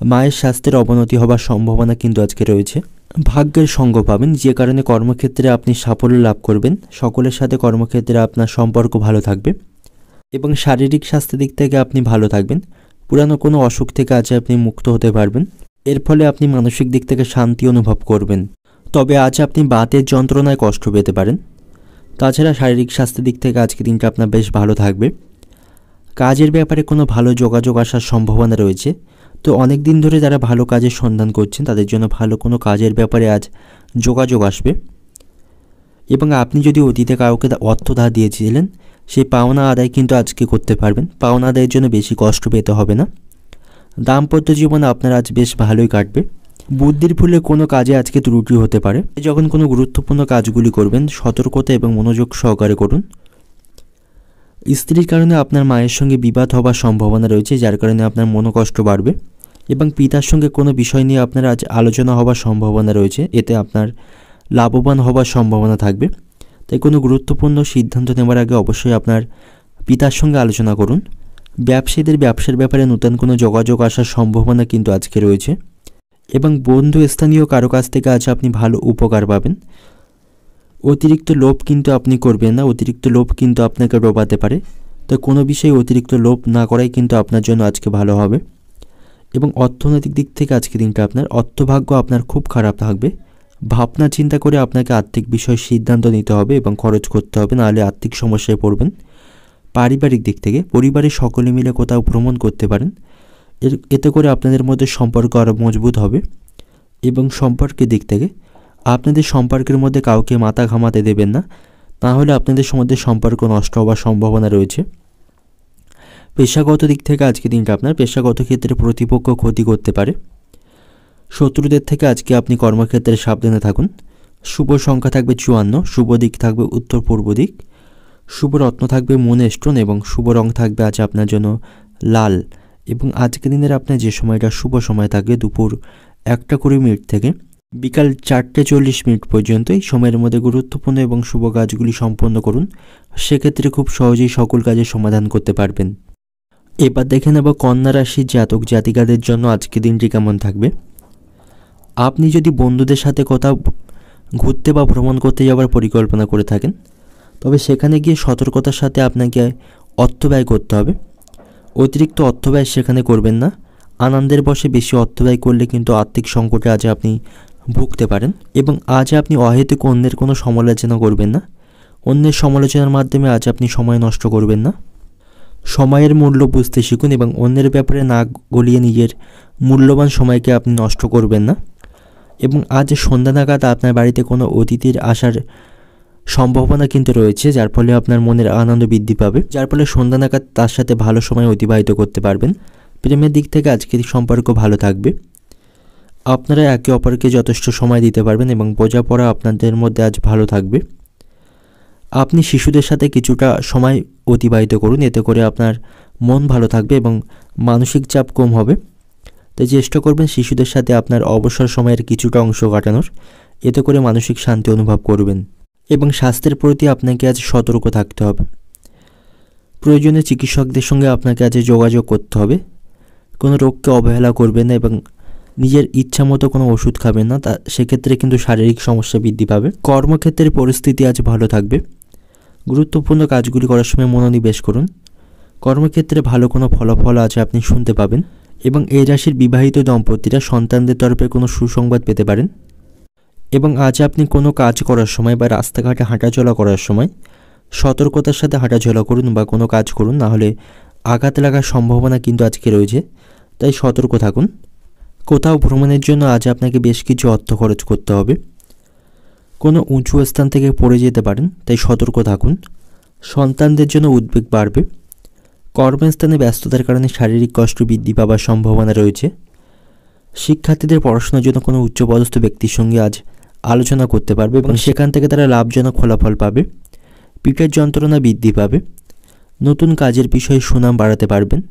[SPEAKER 1] মায়ের স্বাস্থ্যের অবনতি হবার সম্ভাবনা কিন্তু আজকে রয়েছে। ভাগ্যের সঙ্গ পাবেন, যে কারণে কর্মক্ষেত্রে আপনি সাফল্য লাভ করবেন। সকলের সাথে কর্মক্ষেত্রে আপনার সম্পর্ক ভালো থাকবে এবং শারীরিক স্বাস্থ্যের দিক থেকে আপনি ভালো থাকবেন। পুরানো কোনো অসুখ থেকে আজ আপনি মুক্ত হতে পারবেন। এর ফলে আপনি মানসিক দিক থেকে শান্তি অনুভব করবেন। তবে আজ আপনি বাতের যন্ত্রণায় কষ্ট পেতে পারেন। তাছাড়া শারীরিক স্বাস্থ্যের দিক থেকে আজকে দিনটা আপনার বেশ ভালো থাকবে। কাজের ব্যাপারে কোনো ভালো যোগাযোগ আসার সম্ভাবনা রয়েছে। তো অনেক দিন ধরে যারা ভালো কাজের সন্ধান করছেন তাদের জন্য ভালো কোনো কাজের ব্যাপারে আজ যোগাযোগ আসবে। এবং আপনি যদি অতীতে কাউকে অর্থ ধার দিয়েছিলেন, সেই পাওনা আদায় কিন্তু আজকে করতে পারবেন। পাওনা আদায়ের জন্য বেশি কষ্ট পেতে হবে না। দাম্পত্য জীবন আপনার আজ বেশ ভালোই কাটবে। বুদ্ধির ভুলে কোনো কাজে আজকে ত্রুটি হতে পারে। যখন কোনো গুরুত্বপূর্ণ কাজগুলি করবেন সতর্কতা এবং মনোযোগ সহকারে করুন। স্ত্রীর কারণে আপনার মায়ের সঙ্গে বিবাদ হবার সম্ভাবনা রয়েছে, যার কারণে আপনার মনোকষ্ট বাড়বে। এবং পিতার সঙ্গে কোনো বিষয় নিয়ে আপনার আজ আলোচনা হবার সম্ভাবনা রয়েছে, এতে আপনার লাভবান হবার সম্ভাবনা থাকবে। তাই কোনো গুরুত্বপূর্ণ সিদ্ধান্ত নেওয়ার আগে অবশ্যই আপনার পিতার সঙ্গে আলোচনা করুন। ব্যবসায়ীদের ব্যবসার ব্যাপারে নতুন কোনো যোগাযোগ আসার সম্ভাবনা কিন্তু আজকে রয়েছে। এবং বন্ধু স্থানীয় কারো কাছ থেকে আজ আপনি ভালো উপকার পাবেন। অতিরিক্ত লোভ কিন্তু আপনি করবেন না, অতিরিক্ত লোভ কিন্তু আপনাকে ডোবাতে পারে। তো কোনো বিষয়ে অতিরিক্ত লোভ না করাই কিন্তু আপনার জন্য আজকে ভালো হবে। এবং অর্থনৈতিক দিক থেকে আজকে দিনটা আপনার অর্থভাগ্য আপনার খুব খারাপ থাকবে। ভাবনা চিন্তা করে আপনাকে আর্থিক বিষয়ে সিদ্ধান্ত নিতে হবে এবং খরচ করতে হবে, নাহলে আর্থিক সমস্যায় পড়বেন। পারিবারিক দিক থেকে পরিবারের সকলে মিলে কোথাও ভ্রমণ করতে পারেন। এতে করে আপনাদের মধ্যে সম্পর্ক আরও মজবুত হবে। এবং সম্পর্কের দিক থেকে আপনাদের সম্পর্কের মধ্যে কাউকে মাথা ঘামাতে দেবেন না, তাহলে আপনাদের মধ্যে সম্পর্ক নষ্ট হওয়ার সম্ভাবনা রয়েছে। পেশাগত দিক থেকে আজকে দিনটা আপনার পেশাগত ক্ষেত্রে প্রতিপক্ষ ক্ষতি করতে পারে। শত্রুদের থেকে আজকে আপনি কর্মক্ষেত্রে সাবধানে থাকুন। শুভ সংখ্যা থাকবে 54, শুভ দিক থাকবে উত্তর পূর্ব দিক, শুভ রত্ন থাকবে মুন স্টোন এবং শুভ রং থাকবে আজ আপনার জন্য লাল। এবং আজকের দিনের আপনার যে সময়টা শুভ সময় থাকবে দুপুর 1:20 থেকে বিকাল 4:40 পর্যন্ত। এই সময়ের মধ্যে গুরুত্বপূর্ণ এবং শুভ কাজগুলি সম্পন্ন করুন, সেক্ষেত্রে খুব সহজেই সকল কাজের সমাধান করতে পারবেন। এবার দেখে নেব কন্যা রাশির জাতক জাতিকাদের জন্য আজকে দিনটি কেমন থাকবে। আপনি যদি বন্ধুদের সাথে কোথাও ঘুরতে বা ভ্রমণ করতে যাওয়ার পরিকল্পনা করে থাকেন, তবে সেখানে গিয়ে সতর্কতার সাথে আপনাকে অর্থ ব্যয় করতে হবে। অতিরিক্ত অর্থ ব্যয় সেখানে করবেন না। আনন্দের বশে বেশি অর্থ ব্যয় করলে কিন্তু আর্থিক সংকটে আজ আপনি ভুগতে পারেন। এবং আজ আপনি অহেতুক অন্যের কোনো সমালোচনা করবেন না। অন্যের সমালোচনার মাধ্যমে আজ আপনি সময় নষ্ট করবেন না। সময়ের মূল্য বুঝতে শিখুন এবং অন্যের ব্যাপারে না গলিয়ে নিজের মূল্যবান সময়কে আপনি নষ্ট করবেন না। এবং আজ সন্ধ্যা নাগাদ আপনার বাড়িতে কোনো অতিথির আসার সম্ভাবনা কিন্তু রয়েছে, যার ফলে আপনার মনের আনন্দ বৃদ্ধি পাবে, যার ফলে সন্ধ্যা নাগাদ তার সাথে ভালো সময় অতিবাহিত করতে পারবেন। প্রেমের দিক থেকে আজকের সম্পর্ক ভালো থাকবে। আপনারা একে অপরকে যথেষ্ট সময় দিতে পারবেন এবং বোঝাপড়া আপনাদের মধ্যে আজ ভালো থাকবে। আপনি শিশুদের সাথে কিছুটা সময় অতিবাহিত করুন, এতে করে আপনার মন ভালো থাকবে এবং মানসিক চাপ কম হবে। তাই চেষ্টা করবেন শিশুদের সাথে আপনার অবসর সময়ের কিছুটা অংশ কাটানোর, এতে করে মানসিক শান্তি অনুভব করবেন। এবং স্বাস্থ্যের প্রতি আপনাকে আজ সতর্ক থাকতে হবে। প্রয়োজনে চিকিৎসকদের সঙ্গে আপনাকে আজ যোগাযোগ করতে হবে। কোনো রোগকে অবহেলা করবেন না এবং নিজের ইচ্ছা মতো কোনো ওষুধ খাবেন না, সেক্ষেত্রে কিন্তু শারীরিক সমস্যা বৃদ্ধি পাবে। কর্মক্ষেত্রের পরিস্থিতি আজ ভালো থাকবে। গুরুত্বপূর্ণ কাজগুলি করার সময় মনোনিবেশ করুন। কর্মক্ষেত্রে ভালো কোনো ফলাফল আজ আপনি শুনতে পাবেন। এবং এই রাশির বিবাহিত দম্পতিরা সন্তানদের তরফে কোনো সুসংবাদ পেতে পারেন। এবং আজ আপনি কোনো কাজ করার সময় বা রাস্তাঘাটে হাঁটাচলা করার সময় সতর্কতার সাথে হাঁটাচলা করুন বা কোনো কাজ করুন, নাহলে আঘাত লাগার সম্ভাবনা কিন্তু আজকে রয়েছে, তাই সতর্ক থাকুন। কোথাও ভ্রমণের জন্য আজ আপনাকে বেশ কিছু অর্থ খরচ করতে হবে। কোনো উঁচু স্থান থেকে পড়ে যেতে পারেন, তাই সতর্ক থাকুন। সন্তানদের জন্য উদ্বেগ বাড়বে। কর্মস্থানে ব্যস্ততার কারণে শারীরিক কষ্ট বৃদ্ধি পাওয়ার সম্ভাবনা রয়েছে। শিক্ষার্থীদের পড়াশোনার জন্য কোনো উচ্চপদস্থ ব্যক্তির সঙ্গে আজ আলোচনা করতে পারবে এবং সেখান থেকে তারা লাভজনক ফলাফল পাবে। পিঠের যন্ত্রণা বৃদ্ধি পাবে। নতুন কাজের বিষয়ে সুনাম বাড়াতে পারবেন।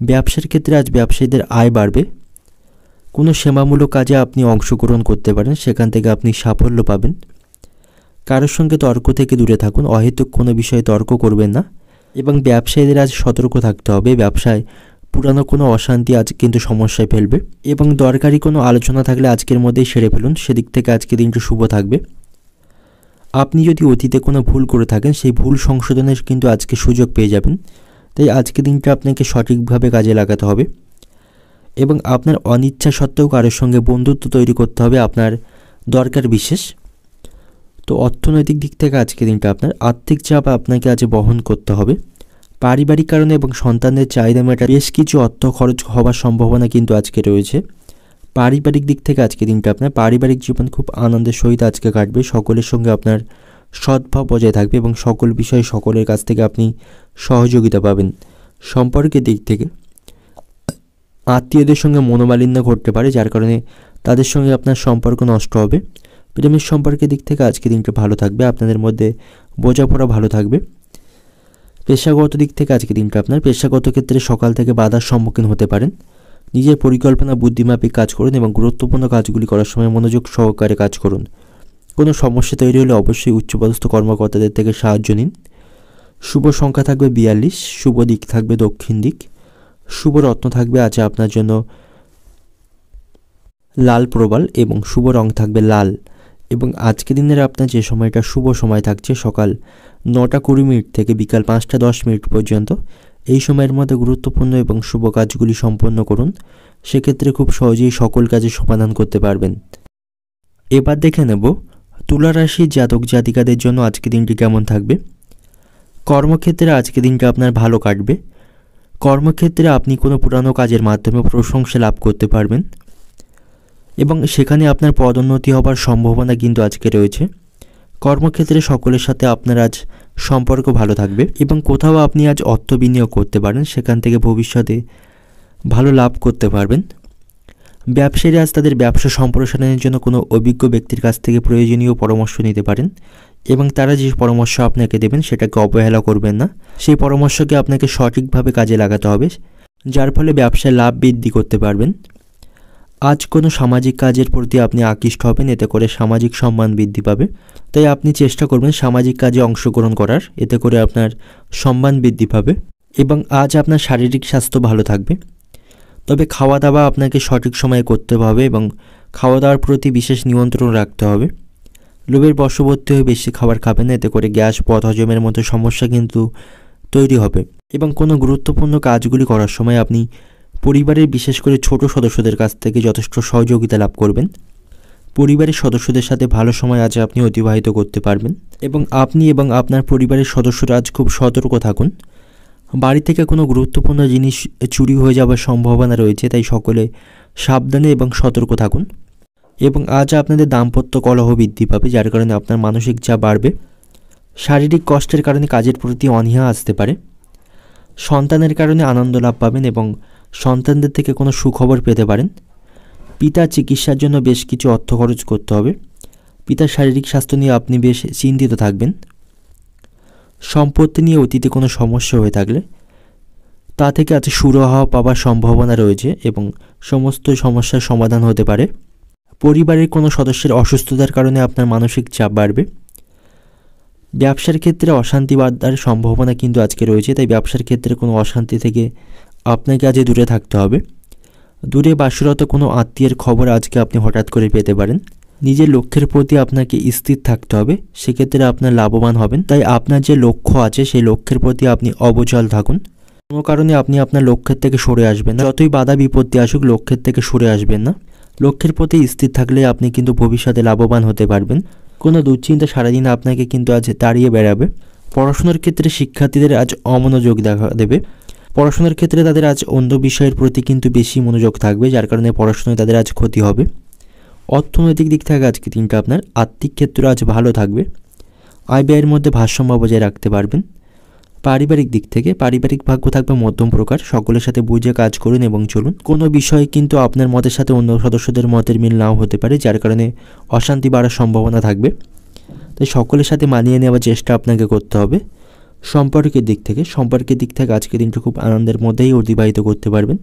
[SPEAKER 1] ব্যবসার ক্ষেত্রে আজ ব্যবসায়ীদের আয় বাড়বে। কোনো সেবামূলক কাজে আপনি অংশগ্রহণ করতে পারেন, সেখান থেকে আপনি সাফল্য পাবেন। কারোর সঙ্গে তর্ক থেকে দূরে থাকুন। অহেতুক কোনো বিষয়ে তর্ক করবেন না। এবং ব্যবসায়ীদের আজ সতর্ক থাকতে হবে। ব্যবসায় পুরানো কোনো অশান্তি আজ কিন্তু সমস্যায় ফেলবে। এবং দরকারি কোনো আলোচনা থাকলে আজকের মধ্যেই সেরে ফেলুন, সেদিক থেকে আজকে দিনটি শুভ থাকবে। আপনি যদি অতীতে কোনো ভুল করে থাকেন, সেই ভুল সংশোধনের কিন্তু আজকে সুযোগ পেয়ে যাবেন। তাই আজকে দিনটা আপনাকে সঠিকভাবে কাজে লাগাতে হবে। এবং আপনার অনিচ্ছা সত্ত্বেও কারোর সঙ্গে বন্ধুত্ব তৈরি করতে হবে আপনার দরকার বিশেষ। তো অর্থনৈতিক দিক থেকে আজকে দিনটা আপনার আর্থিক চাপ আপনাকে আজ বহন করতে হবে। পারিবারিক কারণে এবং সন্তানদের চাহিদা মেটাতে বেশ কিছু অর্থ খরচ হওয়ার সম্ভাবনা কিন্তু আজকে রয়েছে। পারিবারিক দিক থেকে আজকে দিনটা আপনার পারিবারিক জীবন খুব আনন্দের সহিত আজকে কাটবে। সকলের সঙ্গে আপনার সদ্ভাব বজায় থাকবে এবং সকল বিষয়ে সকলের কাছ থেকে আপনি সহযোগিতা পাবেন। সম্পর্কের দিক থেকে আত্মীয়দের সঙ্গে মনোমালিন্য ঘটতে পারে, যার কারণে তাদের সঙ্গে আপনার সম্পর্ক নষ্ট হবে। প্রেমের সম্পর্কের দিক থেকে আজকে দিনটা ভালো থাকবে। আপনাদের মধ্যে বোঝাপড়া ভালো থাকবে। পেশাগত দিক থেকে আজকে দিনটা আপনার পেশাগত ক্ষেত্রে সকাল থেকে বাধার সম্মুখীন হতে পারেন। নিজের পরিকল্পনা বুদ্ধিমাফিক কাজ করুন এবং গুরুত্বপূর্ণ কাজগুলি করার সময় মনোযোগ সহকারে কাজ করুন। কোনো সমস্যা তৈরি হলে অবশ্যই উচ্চপদস্থ কর্মকর্তাদের থেকে সাহায্য নিন। শুভ সংখ্যা থাকবে 42, শুভ দিক থাকবে দক্ষিণ দিক, শুভ রত্ন থাকবে আজ আপনার জন্য লাল প্রবাল এবং শুভ রং থাকবে লাল। এবং আজকে দিনের আপনার যে সময়টা শুভ সময় থাকছে সকাল 9:20 থেকে বিকাল 5:10 পর্যন্ত, এই সময়ের মধ্যে গুরুত্বপূর্ণ এবং শুভ কাজগুলি সম্পন্ন করুন, সেক্ষেত্রে খুব সহজেই সকল কাজের সমাধান করতে পারবেন। এবার দেখে নেব তুলা রাশির জাতক জাতিকাদের জন্য আজকে দিনটি কেমন থাকবে। কর্মক্ষেত্রে আজকে দিনটা আপনার ভালো কাটবে। কর্মক্ষেত্রে আপনি কোনো পুরানো কাজের মাধ্যমে প্রশংসা লাভ করতে পারবেন এবং সেখানে আপনার পদোন্নতি হবার সম্ভাবনা কিন্তু আজকে রয়েছে। কর্মক্ষেত্রে সকলের সাথে আপনার আজ সম্পর্ক ভালো থাকবে এবং কোথাও আপনি আজ অর্থ বিনিয়োগ করতে পারেন, সেখান থেকে ভবিষ্যতে ভালো লাভ করতে পারবেন। ব্যবসায়ীরা আজ তাদের ব্যবসা সম্প্রসারণের জন্য কোনো অভিজ্ঞ ব্যক্তির কাছ থেকে প্রয়োজনীয় পরামর্শ নিতে পারেন এবং তারা যে পরামর্শ আপনাকে দেবেন সেটাকে অবহেলা করবেন না। সেই পরামর্শকে আপনাকে সঠিকভাবে কাজে লাগাতে হবে, যার ফলে ব্যবসায় লাভ বৃদ্ধি করতে পারবেন। আজ কোনো সামাজিক কাজের প্রতি আপনি আকৃষ্ট হবেন, এতে করে সামাজিক সম্মান বৃদ্ধি পাবে। তাই আপনি চেষ্টা করবেন সামাজিক কাজে অংশগ্রহণ করার, এতে করে আপনার সম্মান বৃদ্ধি পাবে এবং আজ আপনার শারীরিক স্বাস্থ্য ভালো থাকবে। তবে খাওয়া দাওয়া আপনাকে সঠিক সময়ে করতে হবে এবং খাওয়া দাওয়ার প্রতি বিশেষ নিয়ন্ত্রণ রাখতে হবে। লোভের বশবর্তী হয়ে বেশি খাবার খাবেন না, এতে করে গ্যাস, পথ হজমের মতো সমস্যা কিন্তু তৈরি হবে। এবং কোনো গুরুত্বপূর্ণ কাজগুলি করার সময় আপনি পরিবারের বিশেষ করে ছোট সদস্যদের কাছ থেকে যথেষ্ট সহযোগিতা লাভ করবেন। পরিবারের সদস্যদের সাথে ভালো সময় আজ আপনি অতিবাহিত করতে পারবেন এবং আপনি এবং আপনার পরিবারের সদস্যরা আজ খুব সতর্ক থাকুন। বাড়ি থেকে কোনো গুরুত্বপূর্ণ জিনিস চুরি হয়ে যাওয়ার সম্ভাবনা রয়েছে, তাই সকলে সাবধানে এবং সতর্ক থাকুন। এবং আজ আপনাদের দাম্পত্য কলহ বৃদ্ধি পাবে, যার কারণে আপনার মানসিক চাপ বাড়বে। শারীরিক কষ্টের কারণে কাজের প্রতি অনীহা আসতে পারে। সন্তানের কারণে আনন্দ লাভ পাবেন এবং সন্তানদের থেকে কোনো সুখবর পেতে পারেন। পিতার চিকিৎসার জন্য বেশ কিছু অর্থ খরচ করতে হবে। পিতার শারীরিক স্বাস্থ্য নিয়ে আপনি বেশ চিন্তিত থাকবেন। সম্পত্তি নিয়ে অতীতে কোনো সমস্যা হয়ে থাকলে তা থেকে আজ সুরাহা পাওয়ার সম্ভাবনা রয়েছে এবং সমস্ত সমস্যার সমাধান হতে পারে। পরিবারের কোনো সদস্যের অসুস্থতার কারণে আপনার মানসিক চাপ বাড়বে। ব্যবসার ক্ষেত্রে অশান্তি বাধার সম্ভাবনা কিন্তু আজকে রয়েছে, তাই ব্যবসার ক্ষেত্রে কোনো অশান্তি থেকে আপনাকে আজ দূরে থাকতে হবে। দূরে বাসরত কোনো আত্মীয়ের খবর আজকে আপনি হঠাৎ করে পেতে পারেন। নিজের লক্ষ্যের প্রতি আপনাকে স্থির থাকতে হবে, সেক্ষেত্রে আপনার লাভবান হবেন। তাই আপনার যে লক্ষ্য আছে সেই লক্ষ্যের প্রতি আপনি অবিচল থাকুন। কোনো কারণে আপনি আপনার লক্ষ্যের থেকে সরে আসবেন না। যতই বাধা বিপত্তি আসুক লক্ষ্যের থেকে সরে আসবেন না। লক্ষ্যের প্রতি স্থির থাকলে আপনি কিন্তু ভবিষ্যতে লাভবান হতে পারবেন। কোনো দুশ্চিন্তা সারাদিন আপনাকে কিন্তু আজ তাড়িয়ে বেড়াবে। পড়াশোনার ক্ষেত্রে শিক্ষার্থীদের আজ অমনোযোগ দেখা দেবে। পড়াশোনার ক্ষেত্রে তাদের আজ অন্য বিষয়ের প্রতি কিন্তু বেশি মনোযোগ থাকবে, যার কারণে পড়াশোনায় তাদের আজ ক্ষতি হবে। অর্থনৈতিক দিক থেকে আজকে দিনটা আপনার আর্থিক ক্ষেত্র আজ ভালো থাকবে। আয় ব্যয়ের মধ্যে ভারসাম্য বজায় রাখতে পারবেন। পারিবারিক দিক থেকে পারিবারিক ভাগ্য থাকবে মধ্যম প্রকার। সকলের সাথে বুঝে কাজ করুন এবং চলুন। কোনো বিষয়ে কিন্তু আপনার মতের সাথে অন্য সদস্যদের মতের মিল নাও হতে পারে, যার কারণে অশান্তি বাড়ার সম্ভাবনা থাকবে। তাই সকলের সাথে মানিয়ে নেওয়ার চেষ্টা আপনাকে করতে হবে। সম্পর্কের দিক থেকে আজকে দিনটা খুব আনন্দের মধ্যেই অতিবাহিত করতে পারবেন।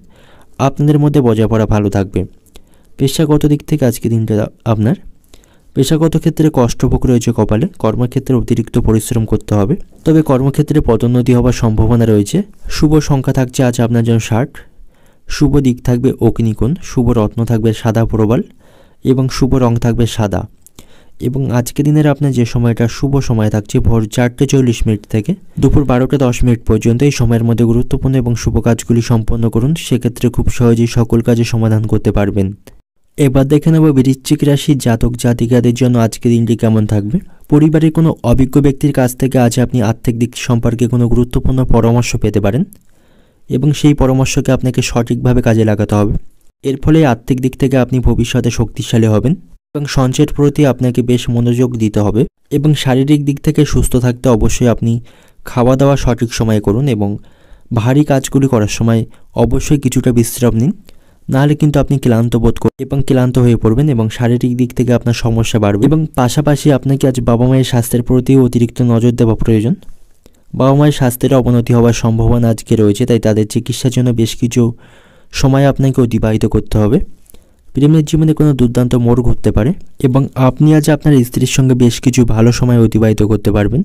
[SPEAKER 1] আপনাদের মধ্যে বোঝাপড়া ভালো থাকবে। পেশাগত দিক থেকে আজকে দিনটা আপনার পেশাগত ক্ষেত্রে কষ্টভোগ রয়েছে কপালে। কর্মক্ষেত্রে অতিরিক্ত পরিশ্রম করতে হবে, তবে কর্মক্ষেত্রে পদোন্নতি হওয়ার সম্ভাবনা রয়েছে। শুভ সংখ্যা থাকছে আজ আপনার জন্য 60। শুভ দিক থাকবে অগ্নিকোণ। শুভ রত্ন থাকবে সাদা প্রবাল এবং শুভ রং থাকবে সাদা। এবং আজকে দিনের আপনার যে সময়টা শুভ সময় থাকছে ভোর 4:40 থেকে দুপুর 12:10 পর্যন্ত, এই সময়ের মধ্যে গুরুত্বপূর্ণ এবং শুভ কাজগুলি সম্পন্ন করুন। সেক্ষেত্রে খুব সহজেই সকল কাজে সমাধান করতে পারবেন। এবার দেখে নেব বৃশ্চিক রাশির জাতক জাতিকাদের জন্য আজকে দিনটি কেমন থাকবে। পরিবারের কোনো অভিজ্ঞ ব্যক্তির কাছ থেকে আজ আপনি আর্থিক দিক সম্পর্কে কোনো গুরুত্বপূর্ণ পরামর্শ পেতে পারেন এবং সেই পরামর্শকে আপনাকে সঠিকভাবে কাজে লাগাতে হবে। এর ফলে আর্থিক দিক থেকে আপনি ভবিষ্যতে শক্তিশালী হবেন এবং সঞ্চয়ের প্রতি আপনাকে বেশ মনোযোগ দিতে হবে। এবং শারীরিক দিক থেকে সুস্থ থাকতে অবশ্যই আপনি খাওয়া দাওয়া সঠিক সময়ে করুন এবং ভারী কাজগুলি করার সময় অবশ্যই কিছুটা বিশ্রাম নিন, নাহলে কিন্তু আপনি ক্লান্ত বোধ করবেন এবং ক্লান্ত হয়ে পড়বেন এবং শারীরিক দিক থেকে আপনার সমস্যা বাড়বে। এবং পাশাপাশি আপনাকে আজ বাবা মায়ের স্বাস্থ্যের প্রতিও অতিরিক্ত নজর দেওয়া প্রয়োজন। বাবা মায়ের স্বাস্থ্যের অবনতি হওয়ার সম্ভাবনা আজকে রয়েছে, তাই তাদের চিকিৎসার জন্য বেশ কিছু সময় আপনাকে অতিবাহিত করতে হবে। প্রেমের জীবনে কোনো দুর্দান্ত মোড় ঘুরতে পারে এবং আপনি আজ আপনার স্ত্রীর সঙ্গে বেশ কিছু ভালো সময় অতিবাহিত করতে পারবেন।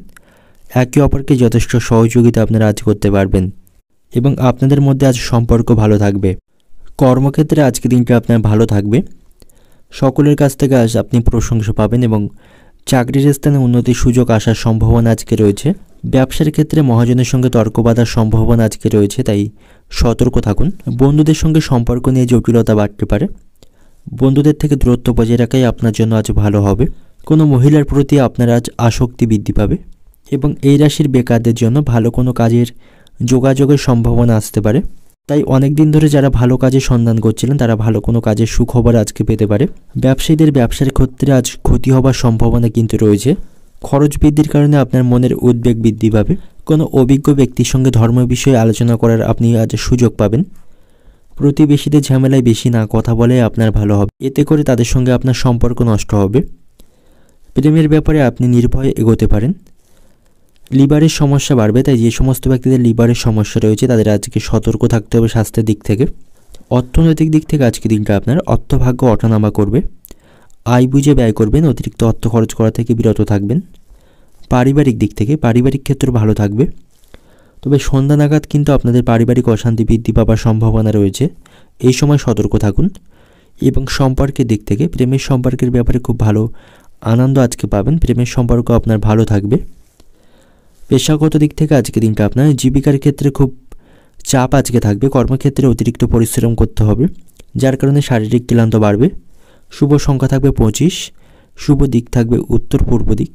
[SPEAKER 1] একে অপরকে যথেষ্ট সহযোগিতা আপনারা আজ করতে পারবেন এবং আপনাদের মধ্যে আজ সম্পর্ক ভালো থাকবে। কর্মক্ষেত্রে আজকে দিনটা আপনার ভালো থাকবে। সকলের কাছ থেকে আজ আপনি প্রশংসা পাবেন এবং চাকরির স্থানে উন্নতির সুযোগ আসার সম্ভাবনা আজকে রয়েছে। ব্যবসার ক্ষেত্রে মহাজনের সঙ্গে তর্ক বাঁধার সম্ভাবনা আজকে রয়েছে, তাই সতর্ক থাকুন। বন্ধুদের সঙ্গে সম্পর্ক নিয়ে জটিলতা বাড়তে পারে। বন্ধুদের থেকে দূরত্ব বজায় রাখাই আপনার জন্য আজ ভালো হবে। কোনো মহিলার প্রতি আপনার আজ আসক্তি বৃদ্ধি পাবে এবং এই রাশির বেকারদের জন্য ভালো কোনো কাজের যোগাযোগের সম্ভাবনা আসতে পারে। তাই অনেক দিন ধরে যারা ভালো কাজের সন্ধান করছিলেন তারা ভালো কোনো কাজের সুখবর আজকে পেতে পারে। ব্যবসায়ীদের ব্যবসার ক্ষেত্রে আজ ক্ষতি হবার সম্ভাবনা কিন্তু রয়েছে। খরচ বৃদ্ধির কারণে আপনার মনের উদ্বেগ বৃদ্ধি পাবে। কোনো অভিজ্ঞ ব্যক্তির সঙ্গে ধর্ম বিষয়ে আলোচনা করার আপনি আজ সুযোগ পাবেন। প্রতিবেশীদের ঝামেলায় বেশি না কথা বলে আপনার ভালো হবে, এতে করে তাদের সঙ্গে আপনার সম্পর্ক নষ্ট হবে। প্রেমের ব্যাপারে আপনি নির্ভয়ে এগোতে পারেন। লিভারের সমস্যা বাড়বে, তাই যে সমস্ত ব্যক্তিদের লিভারের সমস্যা রয়েছে তাদের আজকে সতর্ক থাকতে হবে স্বাস্থ্যের দিক থেকে। অর্থনৈতিক দিক থেকে আজকে দিনটা আপনার অর্থভাগ্য ওঠানামা করবে। আয় বুঝে ব্যয় করবেন, অতিরিক্ত অর্থ খরচ করা থেকে বিরত থাকবেন। পারিবারিক দিক থেকে পারিবারিক ক্ষেত্র ভালো থাকবে, তবে সন্ধ্যা নাগাদ কিন্তু আপনাদের পারিবারিক অশান্তি বৃদ্ধি পাওয়ার সম্ভাবনা রয়েছে, এই সময় সতর্ক থাকুন। এবং সম্পর্কের দিক থেকে প্রেমের সম্পর্কের ব্যাপারে খুব ভালো আনন্দ আজকে পাবেন, প্রেমের সম্পর্ক আপনার ভালো থাকবে। পেশাগত দিক থেকে আজকে দিনটা আপনার জীবিকার ক্ষেত্রে খুব চাপ আজকে থাকবে, কর্মক্ষেত্রে অতিরিক্ত পরিশ্রম করতে হবে, যার কারণে শারীরিক ক্লান্ত বাড়বে। শুভ সংখ্যা থাকবে 25, শুভ দিক থাকবে উত্তর পূর্ব দিক,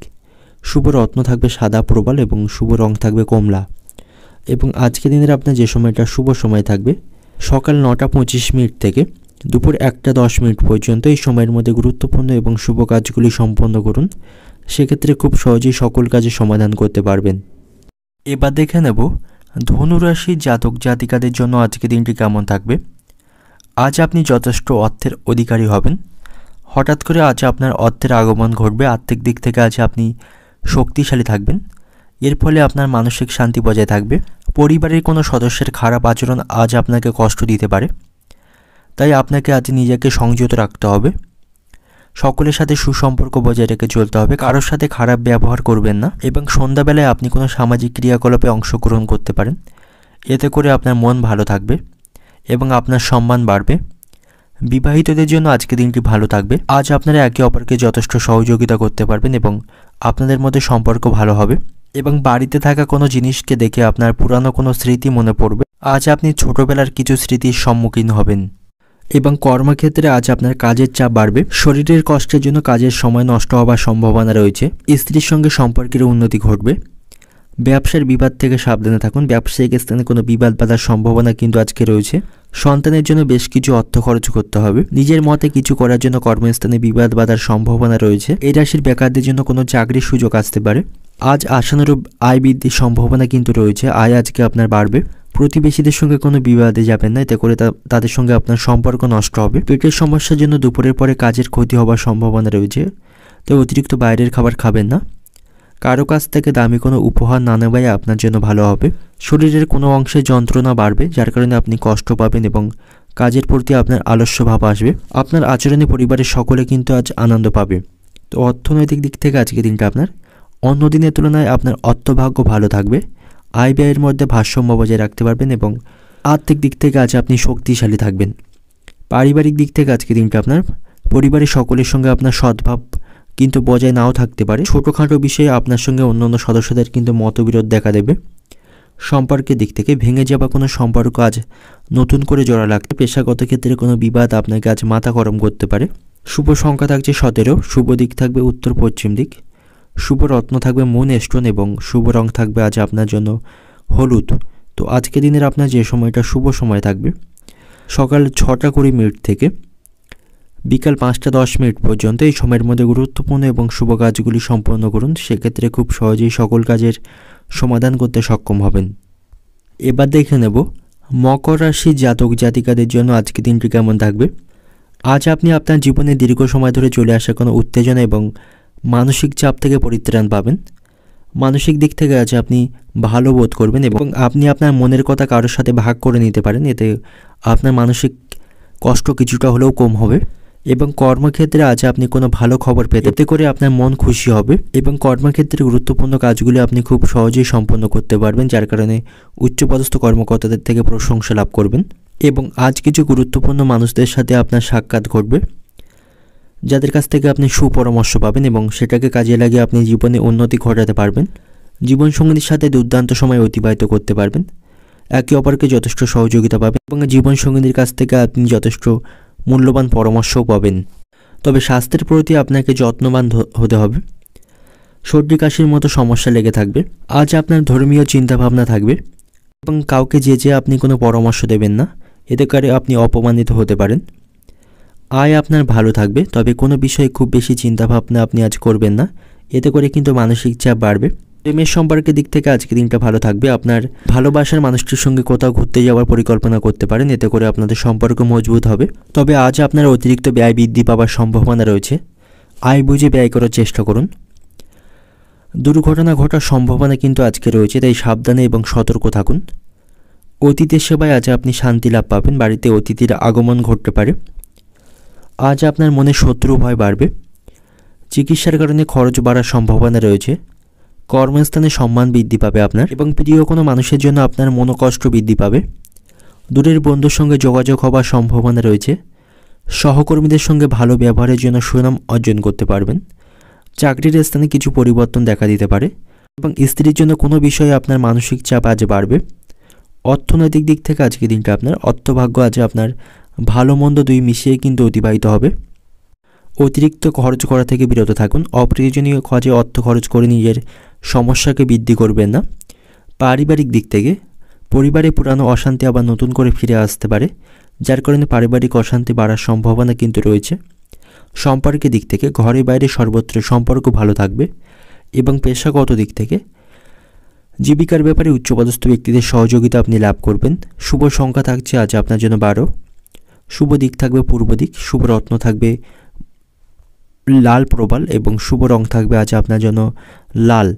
[SPEAKER 1] শুভ রত্ন থাকবে সাদা প্রবাল এবং শুভ রং থাকবে কমলা। এবং আজকে দিনের আপনার যে সময়টা শুভ সময় থাকবে সকাল 9:25 থেকে দুপুর 1:10 পর্যন্ত, এই সময়ের মধ্যে গুরুত্বপূর্ণ এবং শুভ কাজগুলি সম্পন্ন করুন, সেক্ষেত্রে খুব সহজেই সকল কাজের সমাধান করতে পারবেন। এবার দেখে নেব ধনুরাশির জাতক জাতিকাদের জন্য আজকে দিনটি কেমন থাকবে। আজ আপনি যথেষ্ট অর্থের অধিকারী হবেন, হঠাৎ করে আজ আপনার অর্থের আগমন ঘটবে। আর্থিক দিক থেকে আজ আপনি শক্তিশালী থাকবেন, এর ফলে আপনার মানসিক শান্তি বজায় থাকবে। পরিবারের কোনো সদস্যের খারাপ আচরণ আজ আপনাকে কষ্ট দিতে পারে, তাই আপনাকে আজ নিজেকে সংযত রাখতে হবে। সকলের সাথে সুসম্পর্ক বজায় রেখে চলতে হবে, কারোর সাথে খারাপ ব্যবহার করবেন না। এবং সন্ধ্যাবেলায় আপনি কোনো সামাজিক ক্রিয়াকলাপে অংশগ্রহণ করতে পারেন, এতে করে আপনার মন ভালো থাকবে এবং আপনার সম্মান বাড়বে। বিবাহিতদের জন্য আজকে দিনটি ভালো থাকবে, আজ আপনারা একে অপরকে যথেষ্ট সহযোগিতা করতে পারবেন এবং আপনাদের মধ্যে সম্পর্ক ভালো হবে। এবং বাড়িতে থাকা কোনো জিনিসকে দেখে আপনার পুরানো কোনো স্মৃতি মনে পড়বে, আজ আপনি ছোটবেলার কিছু স্মৃতির সম্মুখীন হবেন। এবং কর্মক্ষেত্রে আজ আপনার কাজের চাপ বাড়বে, শরীরের কষ্টের জন্য কাজের সময় নষ্ট হওয়ার সম্ভাবনা রয়েছে। স্ত্রীর সঙ্গে সম্পর্কের উন্নতি ঘটবে। ব্যবসার বিবাদ থেকে সাবধানে থাকুন, ব্যবসায়িক স্থানে কোনো বিবাদ বাঁধার সম্ভাবনা কিন্তু আজকে রয়েছে। সন্তানের জন্য বেশ কিছু অর্থ খরচ করতে হবে, নিজের মতে কিছু করার জন্য কর্মস্থানে বিবাদ বাঁধার সম্ভাবনা রয়েছে। এই রাশির বেকারদের জন্য কোনো চাকরির সুযোগ আসতে পারে। আজ আশানুরূপ আয় বৃদ্ধির সম্ভাবনা কিন্তু রয়েছে, আয় আজকে আপনার বাড়বে। প্রতিবেশীদের সঙ্গে কোনো বিবাদে যাবেন না, এতে করে তাদের সঙ্গে আপনার সম্পর্ক নষ্ট হবে। পেটের সমস্যার জন্য দুপুরের পরে কাজের ক্ষতি হওয়ার সম্ভাবনা রয়েছে, তাই অতিরিক্ত বাইরের খাবার খাবেন না। কারো কাছ থেকে দামি কোনো উপহার না নেওয়াই আপনার জন্য ভালো হবে। শরীরের কোনো অংশে যন্ত্রণা বাড়বে, যার কারণে আপনি কষ্ট পাবেন এবং কাজের প্রতি আপনার আলস্য ভাব আসবে। আপনার আচরণে পরিবারের সকলে কিন্তু আজ আনন্দ পাবে। তো অর্থনৈতিক দিক থেকে আজকে দিনটা আপনার অন্য দিনের তুলনায় আপনার অর্থভাগ্য ভালো থাকবে, আয় ব্যয়ের মধ্যে ভারসাম্য বজায় রাখতে পারবেন এবং আর্থিক দিক থেকে আজ আপনি শক্তিশালী থাকবেন। পারিবারিক দিক থেকে আজকে দিনটা আপনার পরিবারের সকলের সঙ্গে আপনার সদ্ভাব কিন্তু বজায় নাও থাকতে পারে। ছোটোখাটো বিষয়ে আপনার সঙ্গে অন্যান্য সদস্যদের কিন্তু মতবিরোধ দেখা দেবে। সম্পর্কের দিক থেকে ভেঙে যাওয়া কোনো সম্পর্ক আজ নতুন করে জোড়া লাগতে, পেশাগত ক্ষেত্রে কোনো বিবাদ আপনাকে আজ মাথা গরম করতে পারে। শুভ সংখ্যা থাকছে 17, শুভ দিক থাকবে উত্তর পশ্চিম দিক, শুভ রত্ন থাকবে মুন স্টোন এবং শুভ রং থাকবে আজ আপনার জন্য হলুদ। তো আজকে দিনের আপনার যে সময়টা শুভ সময় থাকবে সকাল 6:20 থেকে বিকাল 5:10 পর্যন্ত, এই সময়ের মধ্যে গুরুত্বপূর্ণ এবং শুভ কাজগুলি সম্পন্ন করুন, সেক্ষেত্রে খুব সহজেই সকল কাজের সমাধান করতে সক্ষম হবেন। এবার দেখে নেব মকর রাশির জাতক জাতিকাদের জন্য আজকে দিনটি কেমন থাকবে। আজ আপনি আপনার জীবনে দীর্ঘ সময় ধরে চলে আসা কোনো উত্তেজনা এবং মানসিক চাপ থেকে পরিত্রাণ পাবেন। মানসিক দিক থেকে আজ আপনি ভালো বোধ করবেন এবং আপনি আপনার মনের কথা কারোর সাথে ভাগ করে নিতে পারেন, এতে আপনার মানসিক কষ্ট কিছুটা হলেও কম হবে। এবং কর্মক্ষেত্রে আজ আপনি কোনো ভালো খবর পেতে, এতে করে আপনার মন খুশি হবে এবং কর্মক্ষেত্রে গুরুত্বপূর্ণ কাজগুলি আপনি খুব সহজেই সম্পন্ন করতে পারবেন, যার কারণে উচ্চপদস্থ কর্মকর্তাদের থেকে প্রশংসা লাভ করবেন। এবং আজ কিছু গুরুত্বপূর্ণ মানুষদের সাথে আপনার সাক্ষাৎ ঘটবে, যাদের কাছ থেকে আপনি সুপরামর্শ পাবেন এবং সেটাকে কাজে লাগিয়ে আপনি জীবনে উন্নতি ঘটাতে পারবেন। জীবনসঙ্গীর সাথে দুর্দান্ত সময় অতিবাহিত করতে পারবেন, একে অপরকে যথেষ্ট সহযোগিতা পাবেন এবং জীবনসঙ্গীদের কাছ থেকে আপনি যথেষ্ট মূল্যবান পরামর্শও পাবেন। তবে স্বাস্থ্যের প্রতি আপনাকে যত্নবান হতে হবে, সর্দি কাশির মতো সমস্যা লেগে থাকবে। আজ আপনার ধর্মীয় চিন্তাভাবনা থাকবে এবং কাউকে যে আপনি কোনো পরামর্শ দেবেন না, এতে করে আপনি অপমানিত হতে পারেন। আয় আপনার ভালো থাকবে, তবে কোনো বিষয়ে খুব বেশি চিন্তাভাবনা আপনি আজ করবেন না, এতে করে কিন্তু মানসিক চাপ বাড়বে। প্রেমের সম্পর্কের দিক থেকে আজকে দিনটা ভালো থাকবে। আপনার ভালোবাসার মানুষটির সঙ্গে কোথাও ঘুরতে যাওয়ার পরিকল্পনা করতে পারেন, এতে করে আপনাদের সম্পর্ক মজবুত হবে। তবে আজ আপনার অতিরিক্ত ব্যয় বৃদ্ধি পাওয়ার সম্ভাবনা রয়েছে, আয় বুঝে ব্যয় করার চেষ্টা করুন। দুর্ঘটনা ঘটার সম্ভাবনা কিন্তু আজকে রয়েছে, তাই সাবধানে এবং সতর্ক থাকুন। অতিথির সেবায় আজ আপনি শান্তি লাভ পাবেন, বাড়িতে অতিথির আগমন ঘটতে পারে। আজ আপনার মনে শত্রু ভয় বাড়বে, চিকিৎসার কারণে খরচ বাড়ার সম্ভাবনা রয়েছে। কর্মস্থানে সম্মান বৃদ্ধি পাবে আপনার, এবং প্রিয় কোনো মানুষের জন্য আপনার মনোকষ্ট বৃদ্ধি পাবে। দূরের বন্ধুর সঙ্গে যোগাযোগ হওয়ার সম্ভাবনা রয়েছে। সহকর্মীদের সঙ্গে ভালো ব্যবহারের জন্য সুনাম অর্জন করতে পারবেন। চাকরির স্থানে কিছু পরিবর্তন দেখা দিতে পারে, এবং স্ত্রীর জন্য কোনো বিষয়ে আপনার মানসিক চাপ আজ বাড়বে। অর্থনৈতিক দিক থেকে আজকে দিনটা আপনার অর্থভাগ্য আজ আপনার ভালো মন্দ দুই মিশিয়ে কিন্তু অতিবাহিত হবে। অতিরিক্ত খরচ করা থেকে বিরত থাকুন। অপ্রয়োজনীয় কাজে অর্থ খরচ করে নিজের সমস্যাকে বৃদ্ধি করবেন না। পারিবারিক দিক থেকে পরিবারে পুরানো অশান্তি আবার নতুন করে ফিরে আসতে পারে, যার কারণে পারিবারিক অশান্তি বাড়ার সম্ভাবনা কিন্তু রয়েছে। সম্পর্কের দিক থেকে ঘরে বাইরে সর্বত্র সম্পর্ক ভালো থাকবে, এবং পেশাগত দিক থেকে জীবিকার ব্যাপারে উচ্চপদস্থ ব্যক্তিদের সহযোগিতা আপনি লাভ করবেন। শুভ সংখ্যা থাকছে আজ আপনার জন্য 12। শুভ দিক থাকবে পূর্ব দিক। শুভ রত্ন থাকবে লাল প্রবাল, এবং শুভ রং থাকবে আজ আপনার জন্য লাল।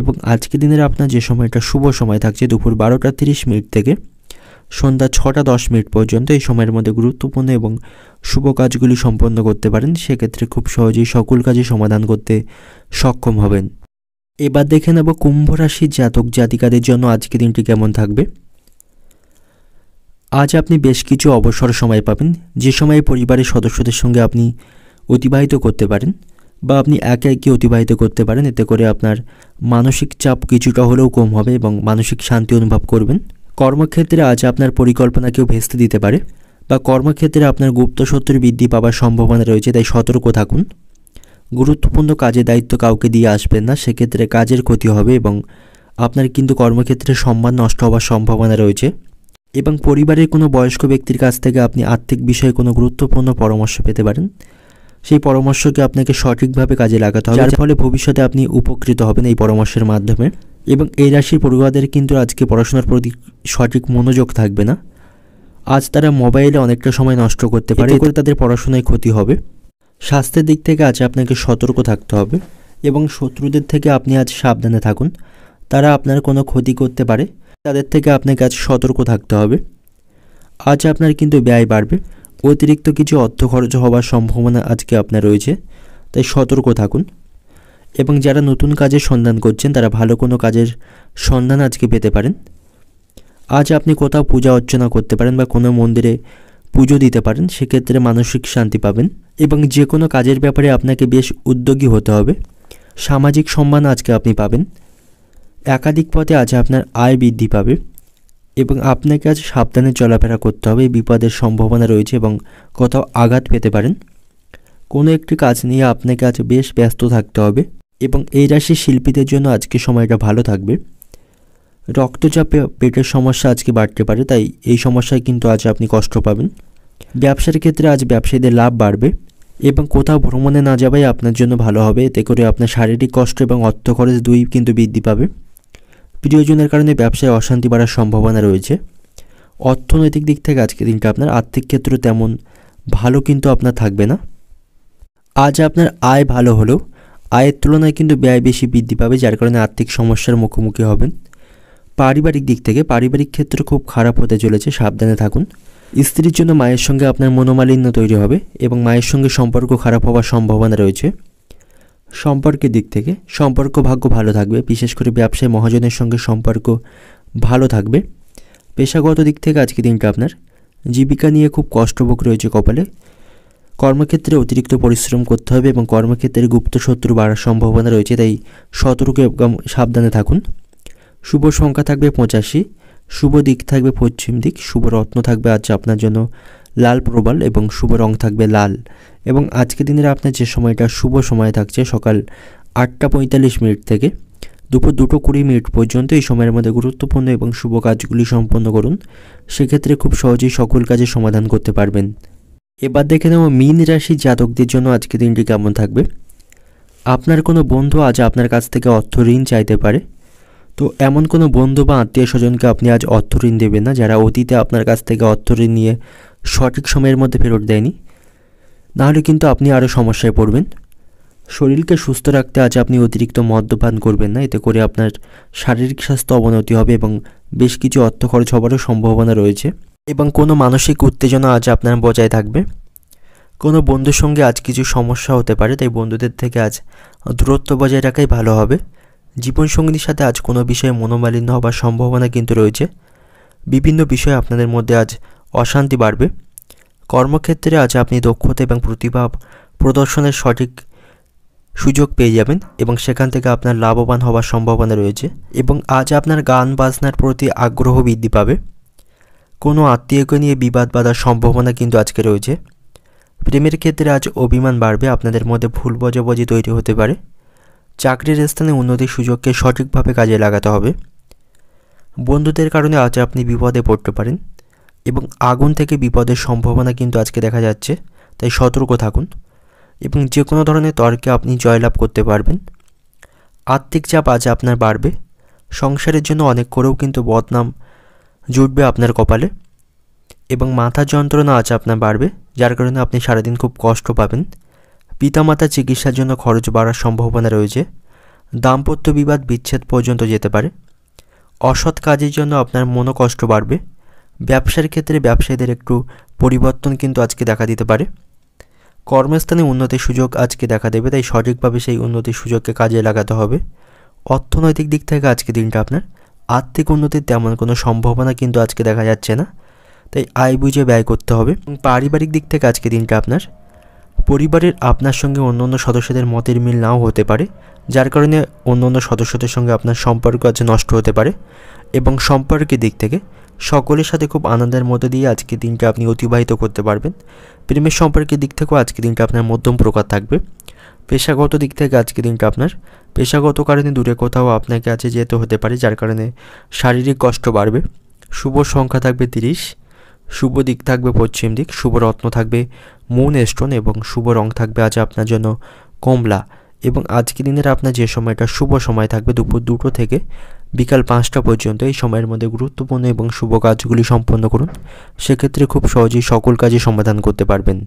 [SPEAKER 1] এবং আজকের দিনের আপনার যে সময়টা শুভ সময় থাকছে দুপুর 12টা 30 মিনিট থেকে সন্ধ্যা 6টা 10 মিনিট পর্যন্ত, এই সময়ের মধ্যে গুরুত্বপূর্ণ এবং শুভ কাজগুলি সম্পন্ন করতে পারেন। সেক্ষেত্রে খুব সহজেই সকল কাজে সমাধান করতে সক্ষম হবেন। এবার দেখে নেব কুম্ভ রাশির জাতক জাতিকাদের জন্য আজকের দিনটি কেমন থাকবে। আজ আপনি বেশ কিছু অবসর সময় পাবেন, যে সময়ে পরিবারের সদস্যদের সঙ্গে আপনি অতিবাহিত করতে পারেন, বা আপনি একে একে অতিবাহিত করতে পারেন। এতে করে আপনার মানসিক চাপ কিছুটা হলেও কম হবে এবং মানসিক শান্তি অনুভব করবেন। কর্মক্ষেত্রে আজ আপনার পরিকল্পনা কেউ ভেস্তে দিতে পারে, বা কর্মক্ষেত্রে আপনার গুপ্ত শত্রুর বৃদ্ধি পাওয়ার সম্ভাবনা রয়েছে, তাই সতর্ক থাকুন। গুরুত্বপূর্ণ কাজের দায়িত্ব কাউকে দিয়ে আসবেন না, সেক্ষেত্রে কাজের ক্ষতি হবে এবং আপনার কিন্তু কর্মক্ষেত্রে সম্মান নষ্ট হওয়ার সম্ভাবনা রয়েছে। এবং পরিবারের কোনো বয়স্ক ব্যক্তির কাছ থেকে আপনি আর্থিক বিষয়ে কোনো গুরুত্বপূর্ণ পরামর্শ পেতে পারেন। সেই পরামর্শকে আপনাকে সঠিকভাবে কাজে লাগাতে হবে, যার ফলে ভবিষ্যতে আপনি উপকৃত হবেন এই পরামর্শের মাধ্যমে। এবং এই রাশির পড়ুয়াদের কিন্তু আজকে পড়াশোনার প্রতি সঠিক মনোযোগ থাকবে না। আজ তারা মোবাইলে অনেকটা সময় নষ্ট করতে পারে, এতে করে তাদের পড়াশোনায় ক্ষতি হবে। স্বাস্থ্যের দিক থেকে আজ আপনাকে সতর্ক থাকতে হবে, এবং শত্রুদের থেকে আপনি আজ সাবধানে থাকুন। তারা আপনার কোনো ক্ষতি করতে পারে, তাদের থেকে আপনাকে আজ সতর্ক থাকতে হবে। আজ আপনার কিন্তু ব্যয় বাড়বে, অতিরিক্ত কিছু অর্থ খরচ হওয়ার সম্ভাবনা আজকে আপনার রয়েছে, তাই সতর্ক থাকুন। এবং যারা নতুন কাজের সন্ধান করছেন তারা ভালো কোনো কাজের সন্ধান আজকে পেতে পারেন। আজ আপনি কোথাও পূজা অর্চনা করতে পারেন বা কোনো মন্দিরে পুজো দিতে পারেন, সেক্ষেত্রে মানসিক শান্তি পাবেন। এবং যে কোনো কাজের ব্যাপারে আপনাকে বেশ উদ্যোগী হতে হবে। সামাজিক সম্মান আজকে আপনি পাবেন। একাধিক পথে আজ আপনার আয় বৃদ্ধি পাবে, এবং আপনাকে আজ সাবধানে চলাফেরা করতে হবে। বিপদের সম্ভাবনা রয়েছে এবং কোথাও আঘাত পেতে পারেন। কোনো একটি কাজ নিয়ে আপনাকে আজ বেশ ব্যস্ত থাকতে হবে। এবং এই রাশির শিল্পীদের জন্য আজকে সময়টা ভালো থাকবে। রক্তচাপে পেটের সমস্যা আজকে বাড়তে পারে, তাই এই সমস্যায় কিন্তু আজ আপনি কষ্ট পাবেন। ব্যবসার ক্ষেত্রে আজ ব্যবসায়ীদের লাভ বাড়বে, এবং কোথাও ভ্রমণে না যাওয়াই আপনার জন্য ভালো হবে। এতে করে আপনার শারীরিক কষ্ট এবং অর্থ খরচ দুই কিন্তু বৃদ্ধি পাবে। প্রিয়জনের কারণে ব্যবসায় অশান্তি বাড়ার সম্ভাবনা রয়েছে। অর্থনৈতিক দিক থেকে আজকে দিনটা আপনার আর্থিক ক্ষেত্র তেমন ভালো কিন্তু আপনার থাকবে না। আজ আপনার আয় ভালো হলেও আয়ের তুলনায় কিন্তু ব্যয় বেশি বৃদ্ধি পাবে, যার কারণে আর্থিক সমস্যার মুখোমুখি হবেন। পারিবারিক দিক থেকে পারিবারিক ক্ষেত্র খুব খারাপ হতে চলেছে, সাবধানে থাকুন। স্ত্রীর জন্য মায়ের সঙ্গে আপনার মনোমালিন্য তৈরি হবে, এবং মায়ের সঙ্গে সম্পর্ক খারাপ হওয়ার সম্ভাবনা রয়েছে। সম্পর্কের দিক থেকে সম্পর্ক ভাগ্য ভালো থাকবে, বিশেষ করে ব্যবসায় মহাজনের সঙ্গে সম্পর্ক ভালো থাকবে। পেশাগত দিক থেকে আজকে দিনটা আপনার জীবিকা নিয়ে খুব কষ্টভোগ রয়েছে কপালে। কর্মক্ষেত্রে অতিরিক্ত পরিশ্রম করতে হবে, এবং কর্মক্ষেত্রে গুপ্ত শত্রু বাড়ার সম্ভাবনা রয়েছে, তাই সতর্ক এবং সাবধানে থাকুন। শুভ সংখ্যা থাকবে 85। শুভ দিক থাকবে পশ্চিম দিক। শুভ রত্ন থাকবে আজ আপনার জন্য লাল প্রবাল, এবং শুভ রং থাকবে লাল। এবং আজকের দিনের আপনার যে সময়টা শুভ সময় থাকছে সকাল 8টা 45 মিনিট থেকে দুপুর 2টো 20 মিনিট পর্যন্ত, এই সময়ের মধ্যে গুরুত্বপূর্ণ এবং শুভ কাজগুলি সম্পন্ন করুন। সেক্ষেত্রে খুব সহজেই সকল কাজের সমাধান করতে পারবেন। এবার দেখে নেব মীন রাশির জাতকদের জন্য আজকের দিনটি কেমন থাকবে। আপনার কোনো বন্ধু আজ আপনার কাছ থেকে অর্থ ঋণ চাইতে পারে, তো এমন কোনো বন্ধু বা আত্মীয় স্বজনকে আপনি আজ অর্থ ঋণ দেবেন না যারা অতীতে আপনার কাছ থেকে অর্থ ঋণ নিয়ে সঠিক সময়ের মধ্যে ফেরত দেয়নি, নাহলে কিন্তু আপনি আরও সমস্যায় পড়বেন। শরীরকে সুস্থ রাখতে আজ আপনি অতিরিক্ত মদ্যপান করবেন না, এতে করে আপনার শারীরিক স্বাস্থ্য অবনতি হবে এবং বেশ কিছু অর্থ খরচ হওয়ারও সম্ভাবনা রয়েছে। এবং কোনো মানসিক উত্তেজনা আজ আপনার বজায় থাকবে। কোনো বন্ধুর সঙ্গে আজ কিছু সমস্যা হতে পারে, তাই বন্ধুদের থেকে আজ দূরত্ব বজায় রাখাই ভালো হবে। জীবনসঙ্গীর সাথে আজ কোনো বিষয়ে মনোমালিন্য হবার সম্ভাবনা কিন্তু রয়েছে। বিভিন্ন বিষয়ে আপনাদের মধ্যে আজ অশান্তি বাড়বে। কর্মক্ষেত্রে আজ আপনি দক্ষতা এবং প্রতিভা প্রদর্শনের সঠিক সুযোগ পেয়ে যাবেন এবং সেখান থেকে আপনার লাভবান হওয়ার সম্ভাবনা রয়েছে। এবং আজ আপনার গান বাজনার প্রতি আগ্রহ বৃদ্ধি পাবে। কোনো আত্মীয়কে নিয়ে বিবাদ বাঁধার সম্ভাবনা কিন্তু আজকে রয়েছে। প্রেমের ক্ষেত্রে আজ অভিমান বাড়বে, আপনাদের মধ্যে ভুল বোঝাবুঝি তৈরি হতে পারে। চাকরির স্থানে উন্নতির সুযোগকে সঠিকভাবে কাজে লাগাতে হবে। বন্ধুদের কারণে আজ আপনি বিপদে পড়তে পারেন এবং আগুন থেকে বিপদের সম্ভাবনা কিন্তু আজকে দেখা যাচ্ছে, তাই সতর্ক থাকুন। এবং যে কোনো ধরনের তর্কে আপনি জয়লাভ করতে পারবেন। আর্থিক চাপ আজ আপনার বাড়বে। সংসারের জন্য অনেক করেও কিন্তু বদনাম জুটবে আপনার কপালে। এবং মাথার যন্ত্রণা আজ আপনার বাড়বে, যার কারণে আপনি সারাদিন খুব কষ্ট পাবেন। পিতামাতার চিকিৎসার জন্য খরচ বাড়ার সম্ভাবনা রয়েছে। দাম্পত্য বিবাদ বিচ্ছেদ পর্যন্ত যেতে পারে। অসৎ কাজের জন্য আপনার মনোকষ্ট বাড়বে। ব্যবসার ক্ষেত্রে ব্যবসায়ীদের একটু পরিবর্তন কিন্তু আজকে দেখা দিতে পারে। কর্মস্থানে উন্নতির সুযোগ আজকে দেখা দেবে, তাই সঠিকভাবে সেই উন্নতির সুযোগকে কাজে লাগাতে হবে। অর্থনৈতিক দিক থেকে আজকে দিনটা আপনার আর্থিক উন্নতির তেমন কোনো সম্ভাবনা কিন্তু আজকে দেখা যাচ্ছে না, তাই আয় বুঝে ব্যয় করতে হবে। পারিবারিক দিক থেকে আজকে দিনটা আপনার পরিবারের আপনার সঙ্গে অন্য অন্য সদস্যদের মতের মিল নাও হতে পারে, যার কারণে অন্য অন্য সদস্যদের সঙ্গে আপনার সম্পর্ক আজ নষ্ট হতে পারে। এবং সম্পর্কের দিক থেকে সকলের সাথে খুব আনন্দের মধ্যে দিয়ে আজকে দিনটা আপনি অতিবাহিত করতে পারবেন। প্রেমের সম্পর্কের দিক থেকেও আজকে দিনটা আপনার মধ্যম প্রকার থাকবে। পেশাগত দিক থেকে আজকে দিনটা আপনার পেশাগত কারণে দূরে কোথাও আপনাকে আজ যেতে হতে পারে, যার কারণে শারীরিক কষ্ট বাড়বে। শুভ সংখ্যা থাকবে 30, শুভ দিক থাকবে পশ্চিম দিক, শুভ রত্ন থাকবে মুন স্টোন এবং শুভ রং থাকবে আজ আপনার জন্য কমলা। এবং আজকে দিনের আপনার যে সময়টা শুভ সময় থাকবে দুপুর 2টো থেকে বিকাল 5টা পর্যন্ত, এই সময়ের মধ্যে গুরুত্বপূর্ণ এবং শুভ কাজগুলি সম্পন্ন করুন। সেক্ষেত্রে খুব সহজেই সকল কাজে সমাধান করতে পারবেন।